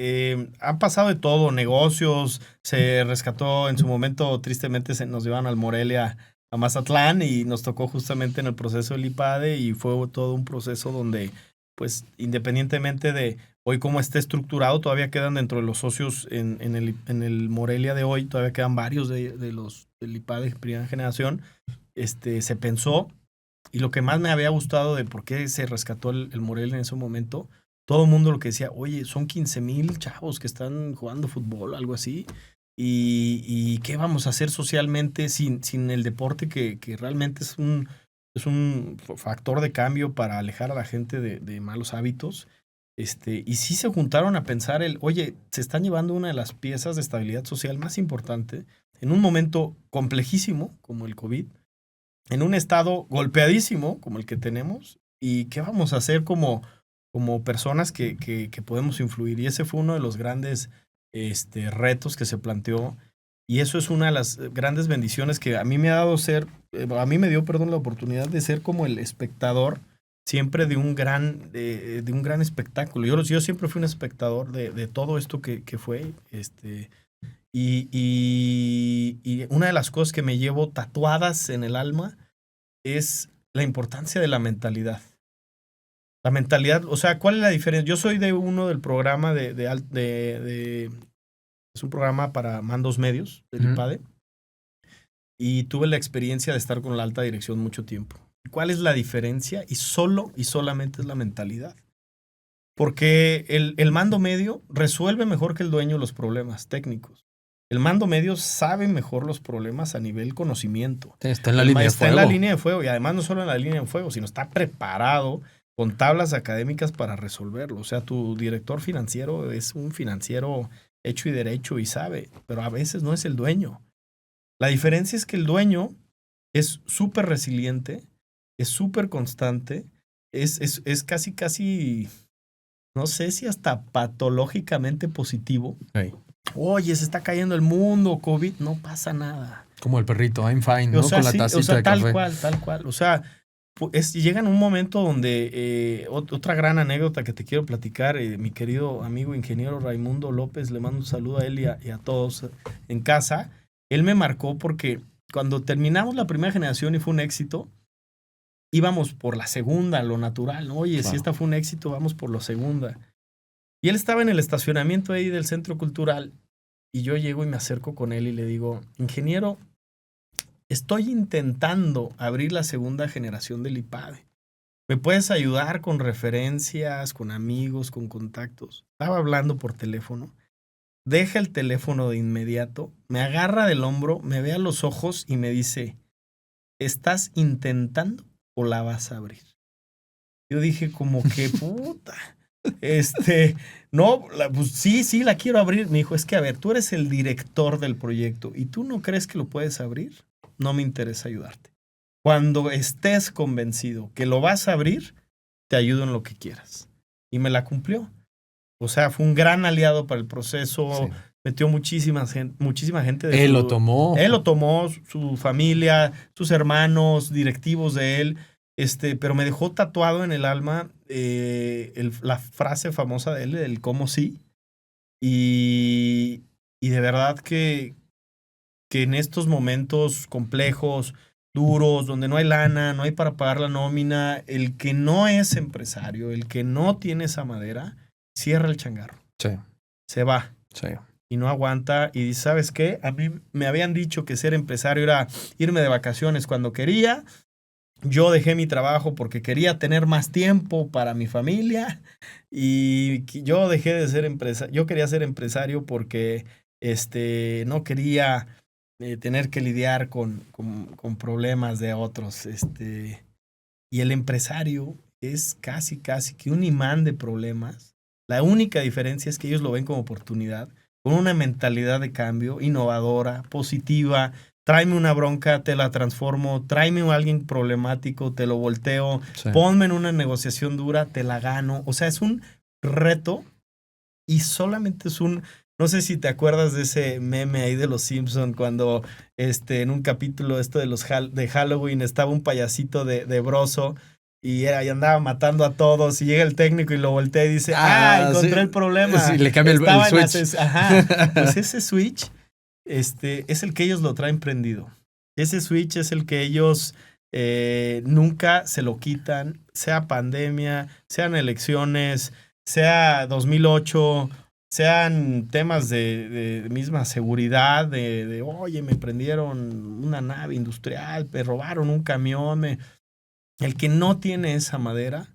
han pasado de todo, negocios, se rescató en su momento, tristemente nos llevaron al Morelia, a Mazatlán, y nos tocó justamente en el proceso del IPADE, y fue todo un proceso donde, pues, independientemente de hoy cómo esté estructurado, todavía quedan dentro de los socios en el Morelia de hoy, todavía quedan varios de los del IPADE de primera generación. Se pensó, y lo que más me había gustado de por qué se rescató el Morelia en ese momento, todo el mundo lo que decía, oye, son 15,000 chavos que están jugando fútbol, algo así, y ¿qué vamos a hacer socialmente sin el deporte que realmente es un factor de cambio para alejar a la gente de malos hábitos? Y sí se juntaron a pensar oye, se están llevando una de las piezas de estabilidad social más importante en un momento complejísimo como el COVID, en un estado golpeadísimo como el que tenemos, y ¿qué vamos a hacer como personas que podemos influir? Y ese fue uno de los grandes retos que se planteó. Y eso es una de las grandes bendiciones que a mí me ha dado a mí me dio, perdón, la oportunidad de ser como el espectador siempre de un gran espectáculo. Yo siempre fui un espectador de todo esto que fue, y una de las cosas que me llevo tatuadas en el alma es la importancia de la mentalidad. La mentalidad, o sea, ¿cuál es la diferencia? Yo soy del programa es un programa para mandos medios del IPADE, y tuve la experiencia de estar con la alta dirección mucho tiempo. ¿Cuál es la diferencia? Y solamente es la mentalidad. Porque el mando medio resuelve mejor que el dueño los problemas técnicos. El mando medio sabe mejor los problemas a nivel conocimiento.
Está en la línea de fuego.
Está en la línea de fuego, y además no solo en la línea de fuego, sino está preparado con tablas académicas para resolverlo. O sea, tu director financiero es un financiero hecho y derecho y sabe, pero a veces no es el dueño. La diferencia es que el dueño es súper resiliente, es súper constante, es casi, no sé si hasta patológicamente positivo.
Hey.
Oye, se está cayendo el mundo, COVID, no pasa nada.
Como el perrito, I'm fine, ¿no?
O sea,
con la
sí,
tacita
o sea,
de
tal
café.
cual. O sea, llega en un momento donde otra gran anécdota que te quiero platicar, mi querido amigo ingeniero Raimundo López, le mando un saludo a él y a todos en casa. Él me marcó porque cuando terminamos la primera generación y fue un éxito, íbamos por la segunda, lo natural, ¿no? Oye, claro, si esta fue un éxito, vamos por la segunda. Y él estaba en el estacionamiento ahí del Centro Cultural, y yo llego y me acerco con él y le digo, ingeniero, estoy intentando abrir la segunda generación del IPADE. ¿Me puedes ayudar con referencias, con amigos, con contactos? Estaba hablando por teléfono. Deja el teléfono de inmediato, me agarra del hombro, me ve a los ojos y me dice, ¿estás intentando o la vas a abrir? Yo dije como que puta. No, pues sí, la quiero abrir. Me dijo, es que a ver, tú eres el director del proyecto y tú no crees que lo puedes abrir. No me interesa ayudarte. Cuando estés convencido que lo vas a abrir, te ayudo en lo que quieras. Y me la cumplió. O sea, fue un gran aliado para el proceso. Sí. Metió muchísima gente.
Él lo tomó.
Él lo tomó, su familia, sus hermanos, directivos de él. Pero me dejó tatuado en el alma la frase famosa de él, el cómo sí. Y de verdad que en estos momentos complejos, duros, donde no hay lana, no hay para pagar la nómina, el que no es empresario, el que no tiene esa madera, cierra el changarro.
Sí.
Se va.
Sí.
Y no aguanta. Y dice, ¿sabes qué? A mí me habían dicho que ser empresario era irme de vacaciones cuando quería. Yo dejé mi trabajo porque quería tener más tiempo para mi familia. Y yo dejé de ser empresario. Yo quería ser empresario porque no quería tener que lidiar con problemas de otros. Y el empresario es casi que un imán de problemas. La única diferencia es que ellos lo ven como oportunidad, con una mentalidad de cambio, innovadora, positiva. Tráeme una bronca, te la transformo. Tráeme a alguien problemático, te lo volteo. Sí. Ponme en una negociación dura, te la gano. O sea, es un reto y solamente es un... No sé si te acuerdas de ese meme ahí de los Simpson cuando en un capítulo de Halloween estaba un payasito de broso y andaba matando a todos y llega el técnico y lo voltea y dice, encontré el problema.
Sí, le cambia el switch.
Pues ese switch es el que ellos lo traen prendido. Ese switch es el que ellos nunca se lo quitan, sea pandemia, sean elecciones, sea 2008, sean temas de misma seguridad, oye, me prendieron una nave industrial, me robaron un camión, el que no tiene esa madera,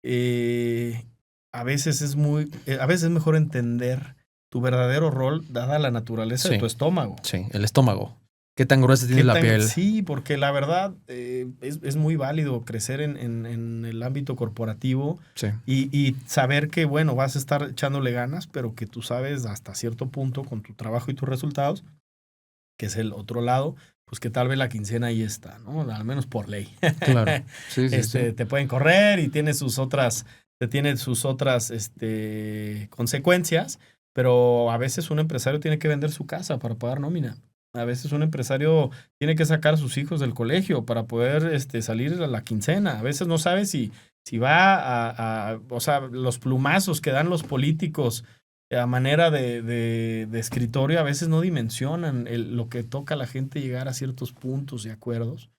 a veces es mejor entender tu verdadero rol dada la naturaleza de tu estómago.
Sí, el estómago. ¿Qué tan gruesa tiene la piel?
Sí, porque la verdad es muy válido crecer en el ámbito corporativo, sí, y saber que, bueno, vas a estar echándole ganas, pero que tú sabes hasta cierto punto con tu trabajo y tus resultados, que es el otro lado, pues que tal vez la quincena ahí está, ¿no? Al menos por ley.
Claro. Sí.
Te pueden correr y tiene sus otras consecuencias, pero a veces un empresario tiene que vender su casa para pagar nómina. A veces un empresario tiene que sacar a sus hijos del colegio para poder salir a la quincena. A veces no sabe si va o sea, los plumazos que dan los políticos a manera de escritorio a veces no dimensionan lo que toca a la gente llegar a ciertos puntos y acuerdos.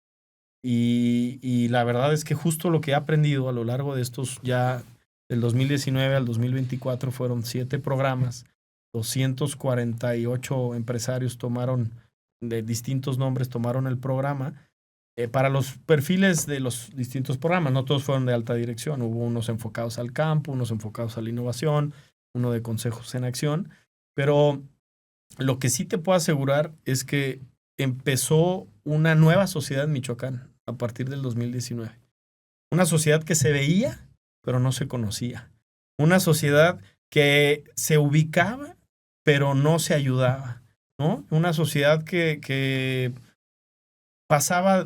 Y la verdad es que justo lo que he aprendido a lo largo de estos ya del 2019 al 2024 fueron 7 programas, 248 empresarios tomaron de distintos nombres, tomaron el programa para los perfiles de los distintos programas. No todos fueron de alta dirección, hubo unos enfocados al campo, unos enfocados a la innovación, uno de consejos en acción, pero lo que sí te puedo asegurar es que empezó una nueva sociedad en Michoacán a partir del 2019. Una sociedad que se veía, pero no se conocía. Una sociedad que se ubicaba, pero no se ayudaba, ¿no? Una sociedad que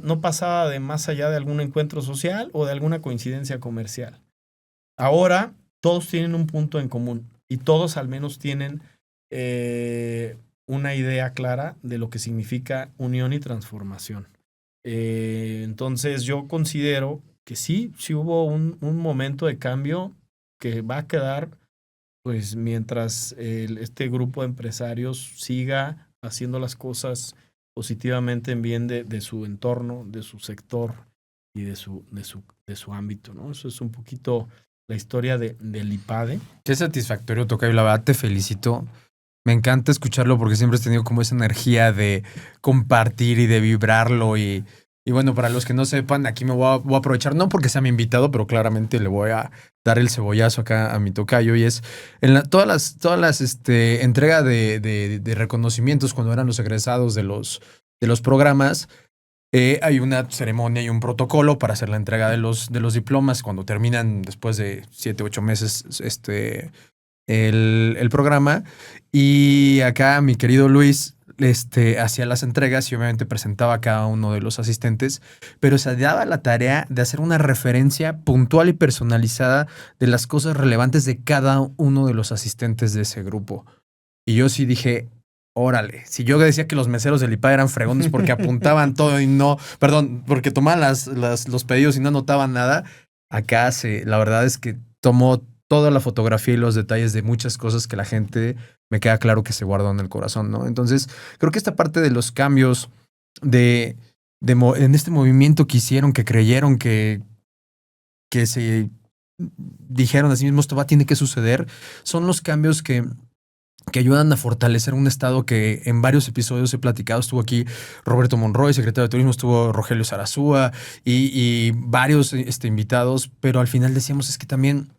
no pasaba de más allá de algún encuentro social o de alguna coincidencia comercial. Ahora todos tienen un punto en común y todos al menos tienen una idea clara de lo que significa unión y transformación. Entonces yo considero que sí hubo un momento de cambio que va a quedar pues mientras este grupo de empresarios siga haciendo las cosas positivamente en bien de su entorno, de su sector y de su ámbito, ¿no? Eso es un poquito la historia del IPADE.
Qué satisfactorio, Tocayo, la verdad te felicito. Me encanta escucharlo porque siempre has tenido como esa energía de compartir y de vibrarlo y bueno, para los que no sepan, aquí me voy a aprovechar, no porque sea mi invitado, pero claramente le voy a dar el cebollazo acá a mi tocayo y es en todas las entrega de reconocimientos cuando eran los egresados de los programas, hay una ceremonia y un protocolo para hacer la entrega de los diplomas cuando terminan después de 7, 8 meses el programa. Y acá mi querido Luis hacía las entregas y obviamente presentaba a cada uno de los asistentes, pero se daba la tarea de hacer una referencia puntual y personalizada de las cosas relevantes de cada uno de los asistentes de ese grupo. Y yo sí dije, órale, si yo decía que los meseros del IPA eran fregones porque apuntaban todo y no, perdón, porque tomaban los pedidos y no anotaban nada, acá la verdad es que tomó toda la fotografía y los detalles de muchas cosas que la gente me queda claro que se guardó en el corazón, ¿no? Entonces, creo que esta parte de los cambios en este movimiento que hicieron, que creyeron que se dijeron a sí mismos, esto tiene que suceder, son los cambios que ayudan a fortalecer un estado que en varios episodios he platicado. Estuvo aquí Roberto Monroy, secretario de Turismo, estuvo Rogelio Sarasúa y varios invitados, pero al final decíamos es que también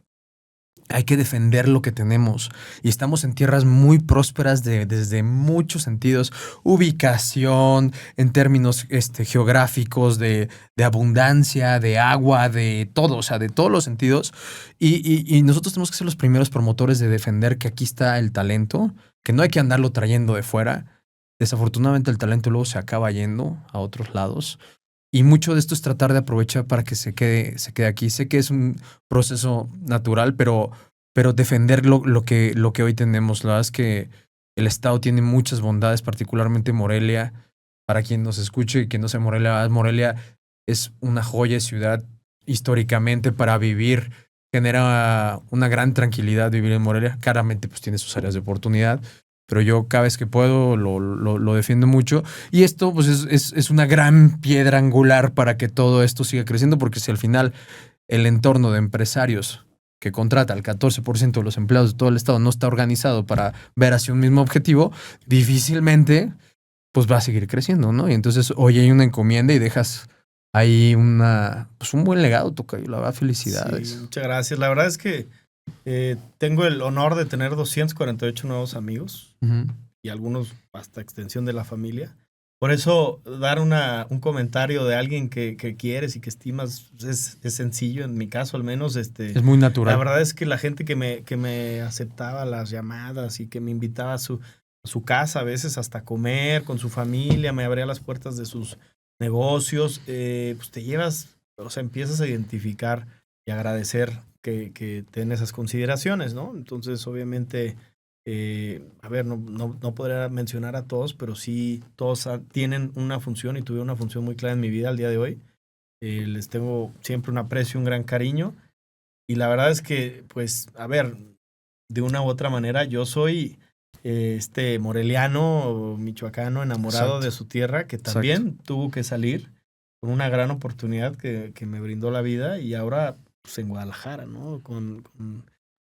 hay que defender lo que tenemos y estamos en tierras muy prósperas desde muchos sentidos, ubicación, en términos geográficos, de abundancia, de agua, de todo, o sea, de todos los sentidos. Y nosotros tenemos que ser los primeros promotores de defender que aquí está el talento, que no hay que andarlo trayendo de fuera. Desafortunadamente el talento luego se acaba yendo a otros lados. Y mucho de esto es tratar de aprovechar para que se quede aquí. Sé que es un proceso natural, pero defender lo que hoy tenemos. La verdad es que el Estado tiene muchas bondades, particularmente Morelia. Para quien nos escuche y que no sea Morelia es una joya de ciudad históricamente para vivir. Genera una gran tranquilidad vivir en Morelia. Claramente pues tiene sus áreas de oportunidad, pero yo cada vez que puedo lo defiendo mucho. Y esto pues es una gran piedra angular para que todo esto siga creciendo, porque si al final el entorno de empresarios que contrata al 14% de los empleados de todo el estado no está organizado para ver hacia un mismo objetivo, difícilmente pues va a seguir creciendo, ¿no? Y entonces hoy hay una encomienda y dejas ahí un buen legado, Tocayo. La verdad, felicidades.
Sí, muchas gracias. La verdad es que tengo el honor de tener 248 nuevos amigos y algunos hasta extensión de la familia. Por eso dar un comentario de alguien que quieres y que estimas es sencillo, en mi caso al menos.
Es muy natural.
La verdad es que la gente que me aceptaba las llamadas y que me invitaba a su casa, a veces hasta comer con su familia, me abría las puertas de sus negocios, pues te llevas, o sea, empiezas a identificar y agradecer que ten esas consideraciones, ¿no? Entonces, obviamente, A ver, no podría mencionar a todos, pero sí todos tienen una función y tuve una función muy clara en mi vida al día de hoy. Les tengo siempre un aprecio, un gran cariño. Y la verdad es que, pues, a ver, de una u otra manera, yo soy moreliano, michoacano, enamorado
Exacto.
de su tierra, que también tuvo que salir con una gran oportunidad que me brindó la vida y ahora, pues, en Guadalajara, ¿no? Con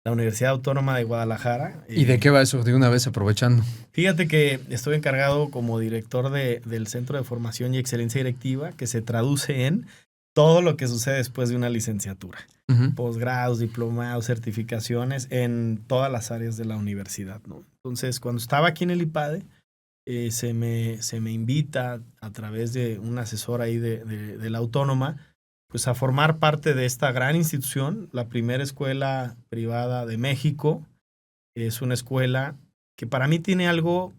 la Universidad Autónoma de Guadalajara.
¿Y de qué va eso? De una vez aprovechando.
Fíjate que estoy encargado como director del Centro de Formación y Excelencia Directiva, que se traduce en todo lo que sucede después de una licenciatura.
Uh-huh.
Posgrados, diplomados, certificaciones en todas las áreas de la universidad, ¿no? Entonces, cuando estaba aquí en el IPADE, se me invita a través de un asesor ahí de la Autónoma, pues a formar parte de esta gran institución, la primera escuela privada de México. Es una escuela que para mí tiene algo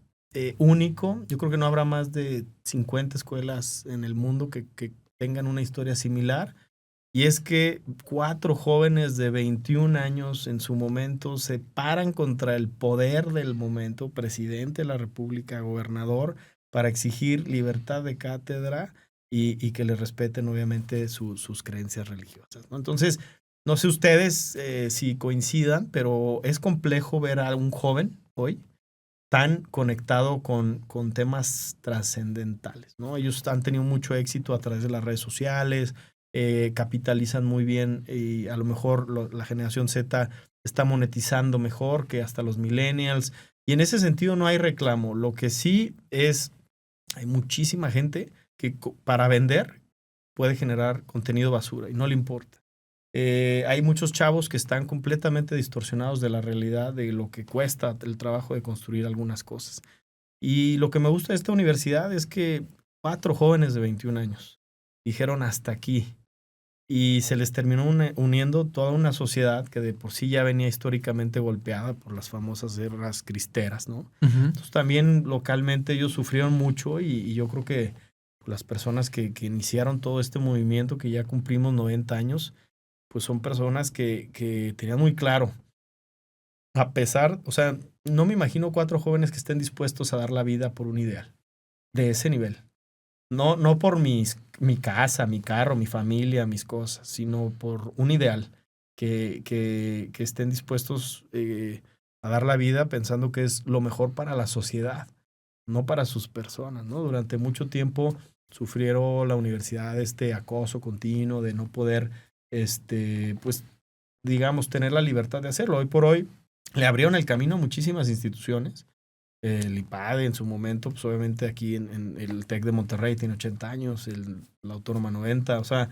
único. Yo creo que no habrá más de 50 escuelas en el mundo que tengan una historia similar. Y es que 4 jóvenes de 21 años en su momento se paran contra el poder del momento, presidente de la República, gobernador, para exigir libertad de cátedra y que le respeten obviamente sus creencias religiosas, ¿no? Entonces, no sé ustedes si coincidan, pero es complejo ver a un joven hoy tan conectado con temas trascendentales, ¿no? Ellos han tenido mucho éxito a través de las redes sociales, capitalizan muy bien y a lo mejor la generación Z está monetizando mejor que hasta los millennials. Y en ese sentido no hay reclamo. Lo que sí es, hay muchísima gente que para vender puede generar contenido basura y no le importa. Hay muchos chavos que están completamente distorsionados de la realidad, de lo que cuesta el trabajo de construir algunas cosas. Y lo que me gusta de esta universidad es que 4 jóvenes de 21 años dijeron hasta aquí. Y se les terminó uniendo toda una sociedad que de por sí ya venía históricamente golpeada por las famosas guerras cristeras, ¿no?
Uh-huh.
Entonces también localmente ellos sufrieron mucho y yo creo que las personas que iniciaron todo este movimiento, que ya cumplimos 90 años, pues son personas que tenían muy claro, a pesar, o sea, no me imagino 4 jóvenes que estén dispuestos a dar la vida por un ideal de ese nivel. No por mi casa, mi carro, mi familia, mis cosas, sino por un ideal que estén dispuestos a dar la vida pensando que es lo mejor para la sociedad, no para sus personas, ¿no? Durante mucho tiempo sufrieron la universidad este acoso continuo de no poder, pues, digamos, tener la libertad de hacerlo. Hoy por hoy le abrieron el camino a muchísimas instituciones. El IPADE en su momento, pues obviamente aquí en el TEC de Monterrey tiene 80 años, la Autónoma 90, o sea,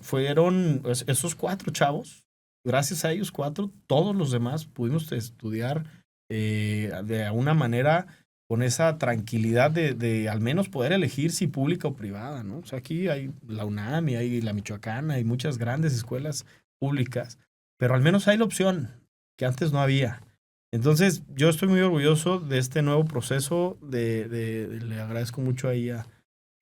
fueron esos 4 chavos, gracias a ellos 4, todos los demás pudimos estudiar de alguna manera con esa tranquilidad de al menos poder elegir si pública o privada, ¿no? O sea, aquí hay la UNAM y hay la Michoacana, hay muchas grandes escuelas públicas, pero al menos hay la opción que antes no había. Entonces, yo estoy muy orgulloso de este nuevo proceso. Le agradezco mucho ahí a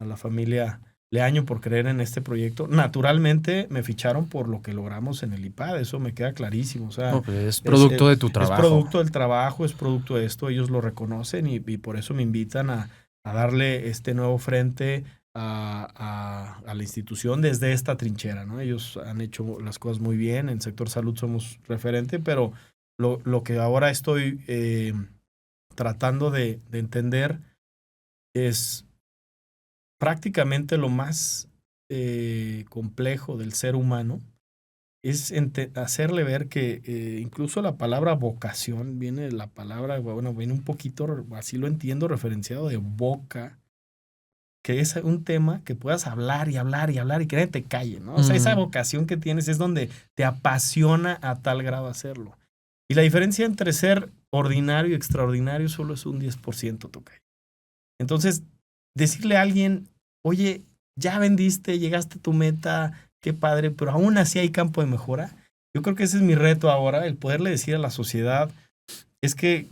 la familia Leaño por creer en este proyecto. Naturalmente, me ficharon por lo que logramos en el IPADE. Eso me queda clarísimo. O sea,
no, pues es producto de tu trabajo.
Es producto del trabajo, es producto de esto. Ellos lo reconocen y por eso me invitan a darle este nuevo frente a la institución desde esta trinchera, ¿no? Ellos han hecho las cosas muy bien. En el sector salud somos referente, pero lo que ahora estoy tratando de entender es prácticamente lo más complejo del ser humano, es hacerle ver que incluso la palabra vocación viene de la palabra, bueno, viene un poquito, así lo entiendo, referenciado de boca, que es un tema que puedas hablar y hablar y hablar y que nadie te calle, ¿no? O sea, esa vocación que tienes es donde te apasiona a tal grado hacerlo. Y la diferencia entre ser ordinario y extraordinario solo es un 10%, tocayo. Entonces, decirle a alguien, oye, ya vendiste, llegaste a tu meta, qué padre, pero aún así hay campo de mejora. Yo creo que ese es mi reto ahora, el poderle decir a la sociedad, es que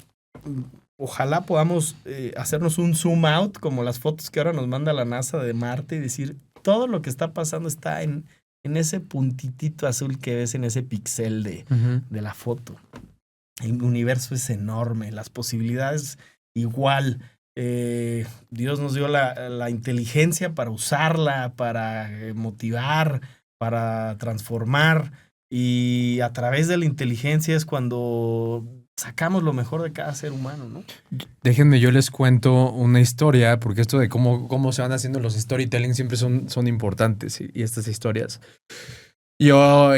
ojalá podamos hacernos un zoom out, como las fotos que ahora nos manda la NASA de Marte, y decir, todo lo que está pasando está en ese puntitito azul que ves en ese pixel de la foto. el universo es enorme, las posibilidades igual. Dios nos dio la inteligencia para usarla, para motivar, para transformar. Y a través de la inteligencia es cuando sacamos lo mejor de cada ser humano, ¿no?
Déjenme, yo les cuento una historia, porque esto de cómo se van haciendo los storytelling siempre son importantes y estas historias. Yo,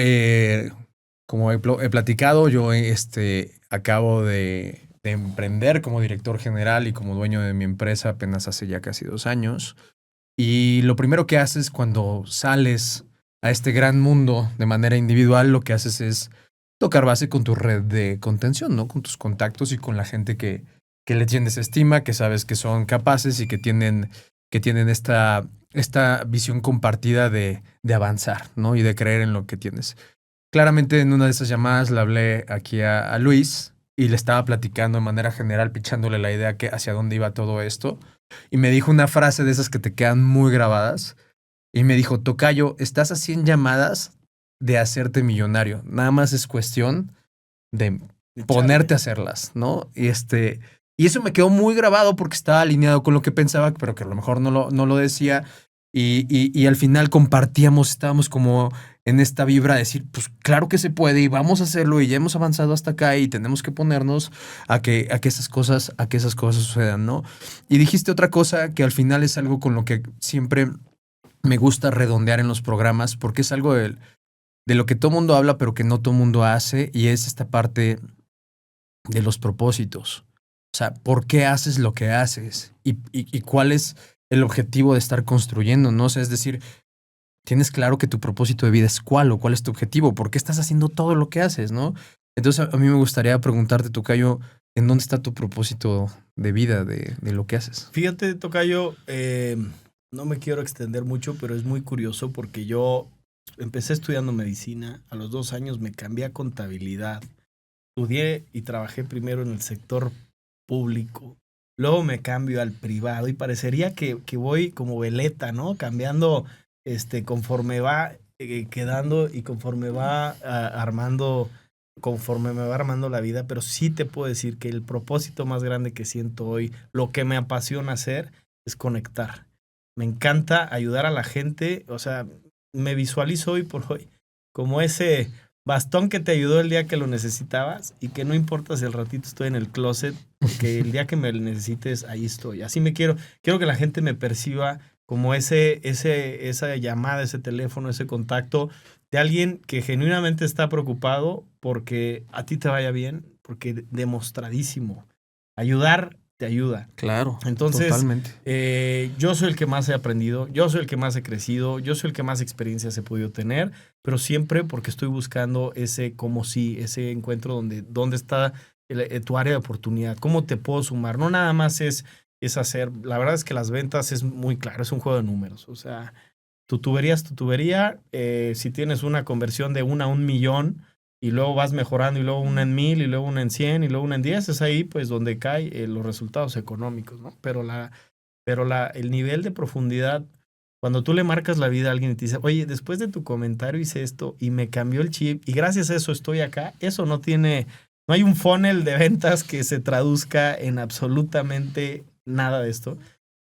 como he platicado, yo acabo de emprender como director general y como dueño de mi empresa apenas hace ya casi 2 años. Y lo primero que haces cuando sales a este gran mundo de manera individual, lo que haces es tocar base con tu red de contención, ¿no? Con tus contactos y con la gente que le tienes estima, que sabes que son capaces y que tienen esta visión compartida de avanzar, ¿no? Y de creer en lo que tienes. Claramente en una de esas llamadas le hablé aquí a Luis y le estaba platicando de manera general, pichándole la idea que hacia dónde iba todo esto. Y me dijo una frase de esas que te quedan muy grabadas. Y me dijo, tocayo, estás a 100 llamadas de hacerte millonario. Nada más es cuestión de ponerte a hacerlas, ¿no? Y eso me quedó muy grabado porque estaba alineado con lo que pensaba, pero que a lo mejor no lo decía. Y al final estábamos como en esta vibra de decir, pues claro que se puede y vamos a hacerlo y ya hemos avanzado hasta acá y tenemos que ponernos a que esas cosas sucedan, ¿no? Y dijiste otra cosa que al final es algo con lo que siempre me gusta redondear en los programas, porque es algo de lo que todo mundo habla, pero que no todo mundo hace, y es esta parte de los propósitos. O sea, ¿por qué haces lo que haces? ¿Y cuál es el objetivo de estar construyendo? ¿No? O sea, es decir, tienes claro que tu propósito de vida es cuál es tu objetivo, ¿por qué estás haciendo todo lo que haces, no? Entonces, a mí me gustaría preguntarte, tocayo, ¿en dónde está tu propósito de vida, de lo que haces?
Fíjate, tocayo, no me quiero extender mucho, pero es muy curioso porque yo empecé estudiando medicina. A los 2 años me cambié a contabilidad. Estudié y trabajé primero en el sector público. Luego me cambio al privado y parecería que voy como veleta, ¿no? Cambiando conforme va quedando y conforme va armando, conforme me va armando la vida. Pero sí te puedo decir que el propósito más grande que siento hoy, lo que me apasiona hacer, es conectar. Me encanta ayudar a la gente, o sea, me visualizo hoy por hoy como ese bastón que te ayudó el día que lo necesitabas y que no importa si al ratito estoy en el closet, porque el día que me necesites, ahí estoy. Así quiero que la gente me perciba como esa llamada, ese teléfono, ese contacto de alguien que genuinamente está preocupado porque a ti te vaya bien, porque demostradísimo. Ayudar te ayuda.
Claro,
entonces,
totalmente.
Yo soy el que más he aprendido, yo soy el que más he crecido, yo soy el que más experiencias he podido tener, pero siempre porque estoy buscando ese ese encuentro donde está tu área de oportunidad, cómo te puedo sumar. No nada más es hacer, la verdad es que las ventas es muy claro, es un juego de números. O sea, tu tubería, si tienes una conversión de 1 a 1 millón, y luego vas mejorando, y luego una en 1000, y luego una en 100, y luego una en 10, es ahí pues donde caen los resultados económicos, ¿no? Pero el nivel de profundidad, cuando tú le marcas la vida a alguien y te dice, oye, después de tu comentario hice esto y me cambió el chip y gracias a eso estoy acá, eso no hay un funnel de ventas que se traduzca en absolutamente nada de esto.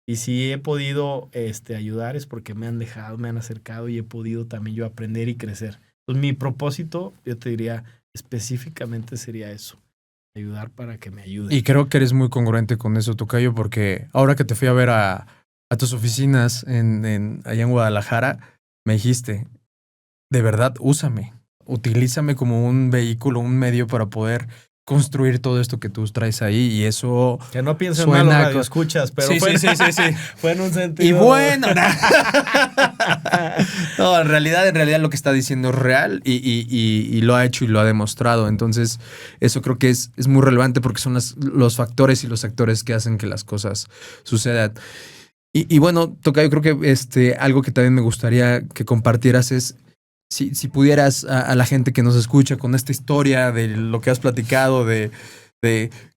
Y si he podido ayudar es porque me han dejado, me han acercado y he podido también yo aprender y crecer. Entonces, mi propósito, yo te diría, específicamente sería eso, ayudar para que me ayuden.
Y creo que eres muy congruente con eso, tocayo, porque ahora que te fui a ver a tus oficinas allá en Guadalajara, me dijiste, de verdad, utilízame como un vehículo, un medio para poder construir todo esto que tú traes ahí, y eso
que no piensen mal los radioescuchas, pero
sí.
Fue en un sentido.
Y bueno, no, en realidad lo que está diciendo es real y lo ha hecho y lo ha demostrado. Entonces, eso creo que es muy relevante porque son los factores y los actores que hacen que las cosas sucedan. Y bueno, tocayo, creo que algo que también me gustaría que compartieras es si pudieras a la gente que nos escucha con esta historia de lo que has platicado, de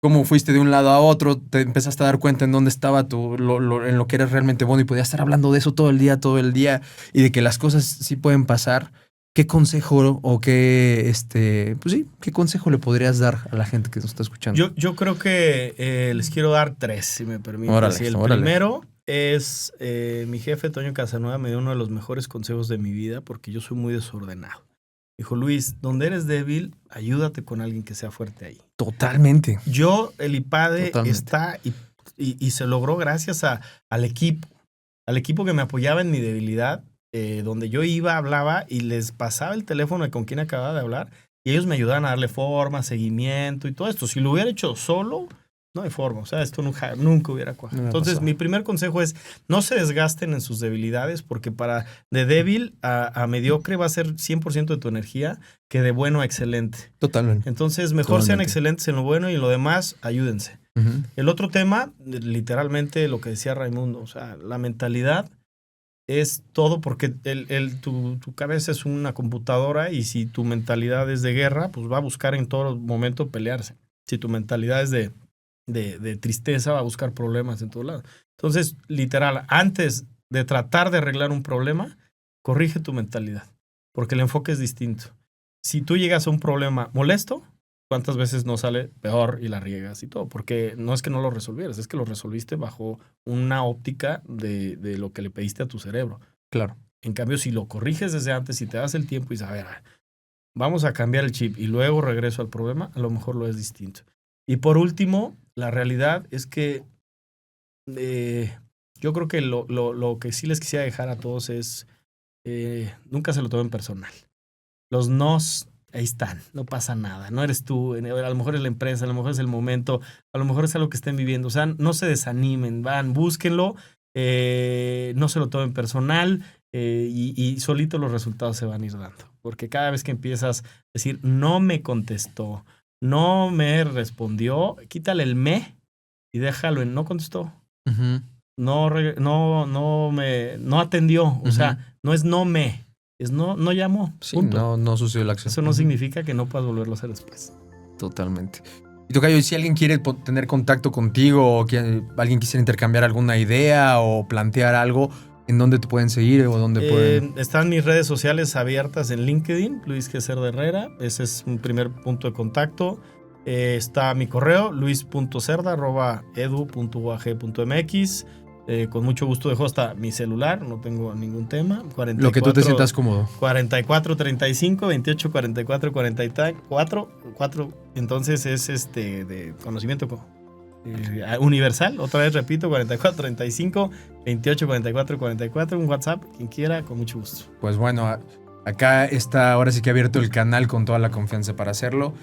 cómo fuiste de un lado a otro, te empezaste a dar cuenta en dónde estaba en lo que eras realmente bueno y podías estar hablando de eso todo el día y de que las cosas sí pueden pasar. ¿qué consejo o qué, pues sí, qué consejo le podrías dar a la gente que nos está escuchando?
Yo creo que les quiero dar 3, si me permite.
Órale,
Sí, el primero es, mi jefe, Toño Casanueva, me dio uno de los mejores consejos de mi vida porque yo soy muy desordenado. Dijo, Luis, donde eres débil, ayúdate con alguien que sea fuerte ahí.
Totalmente.
El IPADE está y se logró gracias al equipo que me apoyaba en mi debilidad, donde yo iba, hablaba y les pasaba el teléfono de con quién acababa de hablar y ellos me ayudaban a darle forma, seguimiento y todo esto. Si lo hubiera hecho solo, no hay forma. O sea, esto nunca hubiera cuajado. Entonces, mi primer consejo es no se desgasten en sus debilidades porque de débil a mediocre va a ser 100% de tu energía que de bueno a excelente.
Totalmente.
Entonces, mejor sean excelentes en lo bueno y en lo demás, ayúdense. Uh-huh. El otro tema, literalmente lo que decía Raimundo, o sea, la mentalidad es todo porque tu cabeza es una computadora y si tu mentalidad es de guerra, pues va a buscar en todo momento pelearse. Si tu mentalidad es de tristeza, va a buscar problemas en todo lado. Entonces, literal, antes de tratar de arreglar un problema, corrige tu mentalidad, porque el enfoque es distinto. Si tú llegas a un problema molesto, ¿cuántas veces no sale peor y la riegas y todo? Porque no es que no lo resolvieras, es que lo resolviste bajo una óptica de lo que le pediste a tu cerebro.
Claro.
En cambio, si lo corriges desde antes y te das el tiempo y dices, a ver, vamos a cambiar el chip y luego regreso al problema, a lo mejor lo es distinto. Y por último, la realidad es que yo creo que lo que sí les quisiera dejar a todos es nunca se lo tomen personal. Los nos ahí están, no pasa nada, no eres tú, a lo mejor es la empresa, a lo mejor es el momento, a lo mejor es algo que estén viviendo, o sea, no se desanimen, búsquenlo, no se lo tomen personal y solito los resultados se van a ir dando, porque cada vez que empiezas a decir, no me contestó, no me respondió, quítale el me y déjalo en no contestó, uh-huh. no atendió, uh-huh. O sea, no es no me. No llamó.
Sí, no sucedió la acción.
Eso no significa que no puedas volverlo a hacer después.
Totalmente. Y Tocayo, si alguien quiere tener contacto contigo o que alguien quisiera intercambiar alguna idea o plantear algo, ¿en dónde te pueden seguir o dónde pueden?
Están mis redes sociales abiertas en LinkedIn, Luis G. Cerda Herrera. Ese es un primer punto de contacto. Está mi correo, luis.cerda@edu.uag.mx. Con mucho gusto dejo hasta mi celular, no tengo ningún tema. 44,
lo que tú te sientas cómodo.
44 35 28 44 44. Entonces es de conocimiento universal. Otra vez repito, 44 35 28 44 44. Un WhatsApp, quien quiera, con mucho gusto.
Pues bueno, acá está ahora sí que abierto el canal con toda la confianza para hacerlo.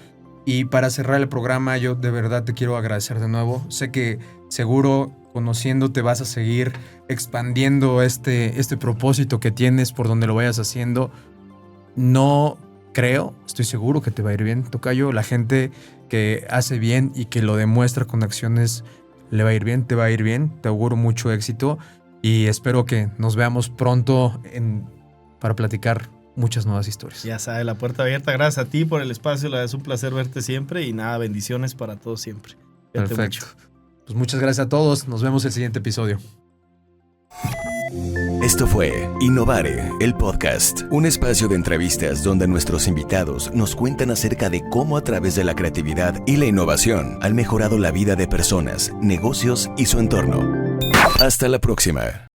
Y para cerrar el programa, yo de verdad te quiero agradecer de nuevo. Sé que seguro conociéndote vas a seguir expandiendo este propósito que tienes por donde lo vayas haciendo. No creo, estoy seguro que te va a ir bien, Tocayo. La gente que hace bien y que lo demuestra con acciones le va a ir bien, te va a ir bien. Te auguro mucho éxito y espero que nos veamos pronto para platicar muchas nuevas historias.
Ya sabes, la puerta abierta. Gracias a ti por el espacio. Es un placer verte siempre y nada, bendiciones para todos siempre.
Cuídate. Perfecto. Mucho. Pues muchas gracias a todos. Nos vemos en el siguiente episodio.
Esto fue Innovare, el podcast, un espacio de entrevistas donde nuestros invitados nos cuentan acerca de cómo a través de la creatividad y la innovación han mejorado la vida de personas, negocios y su entorno. Hasta la próxima.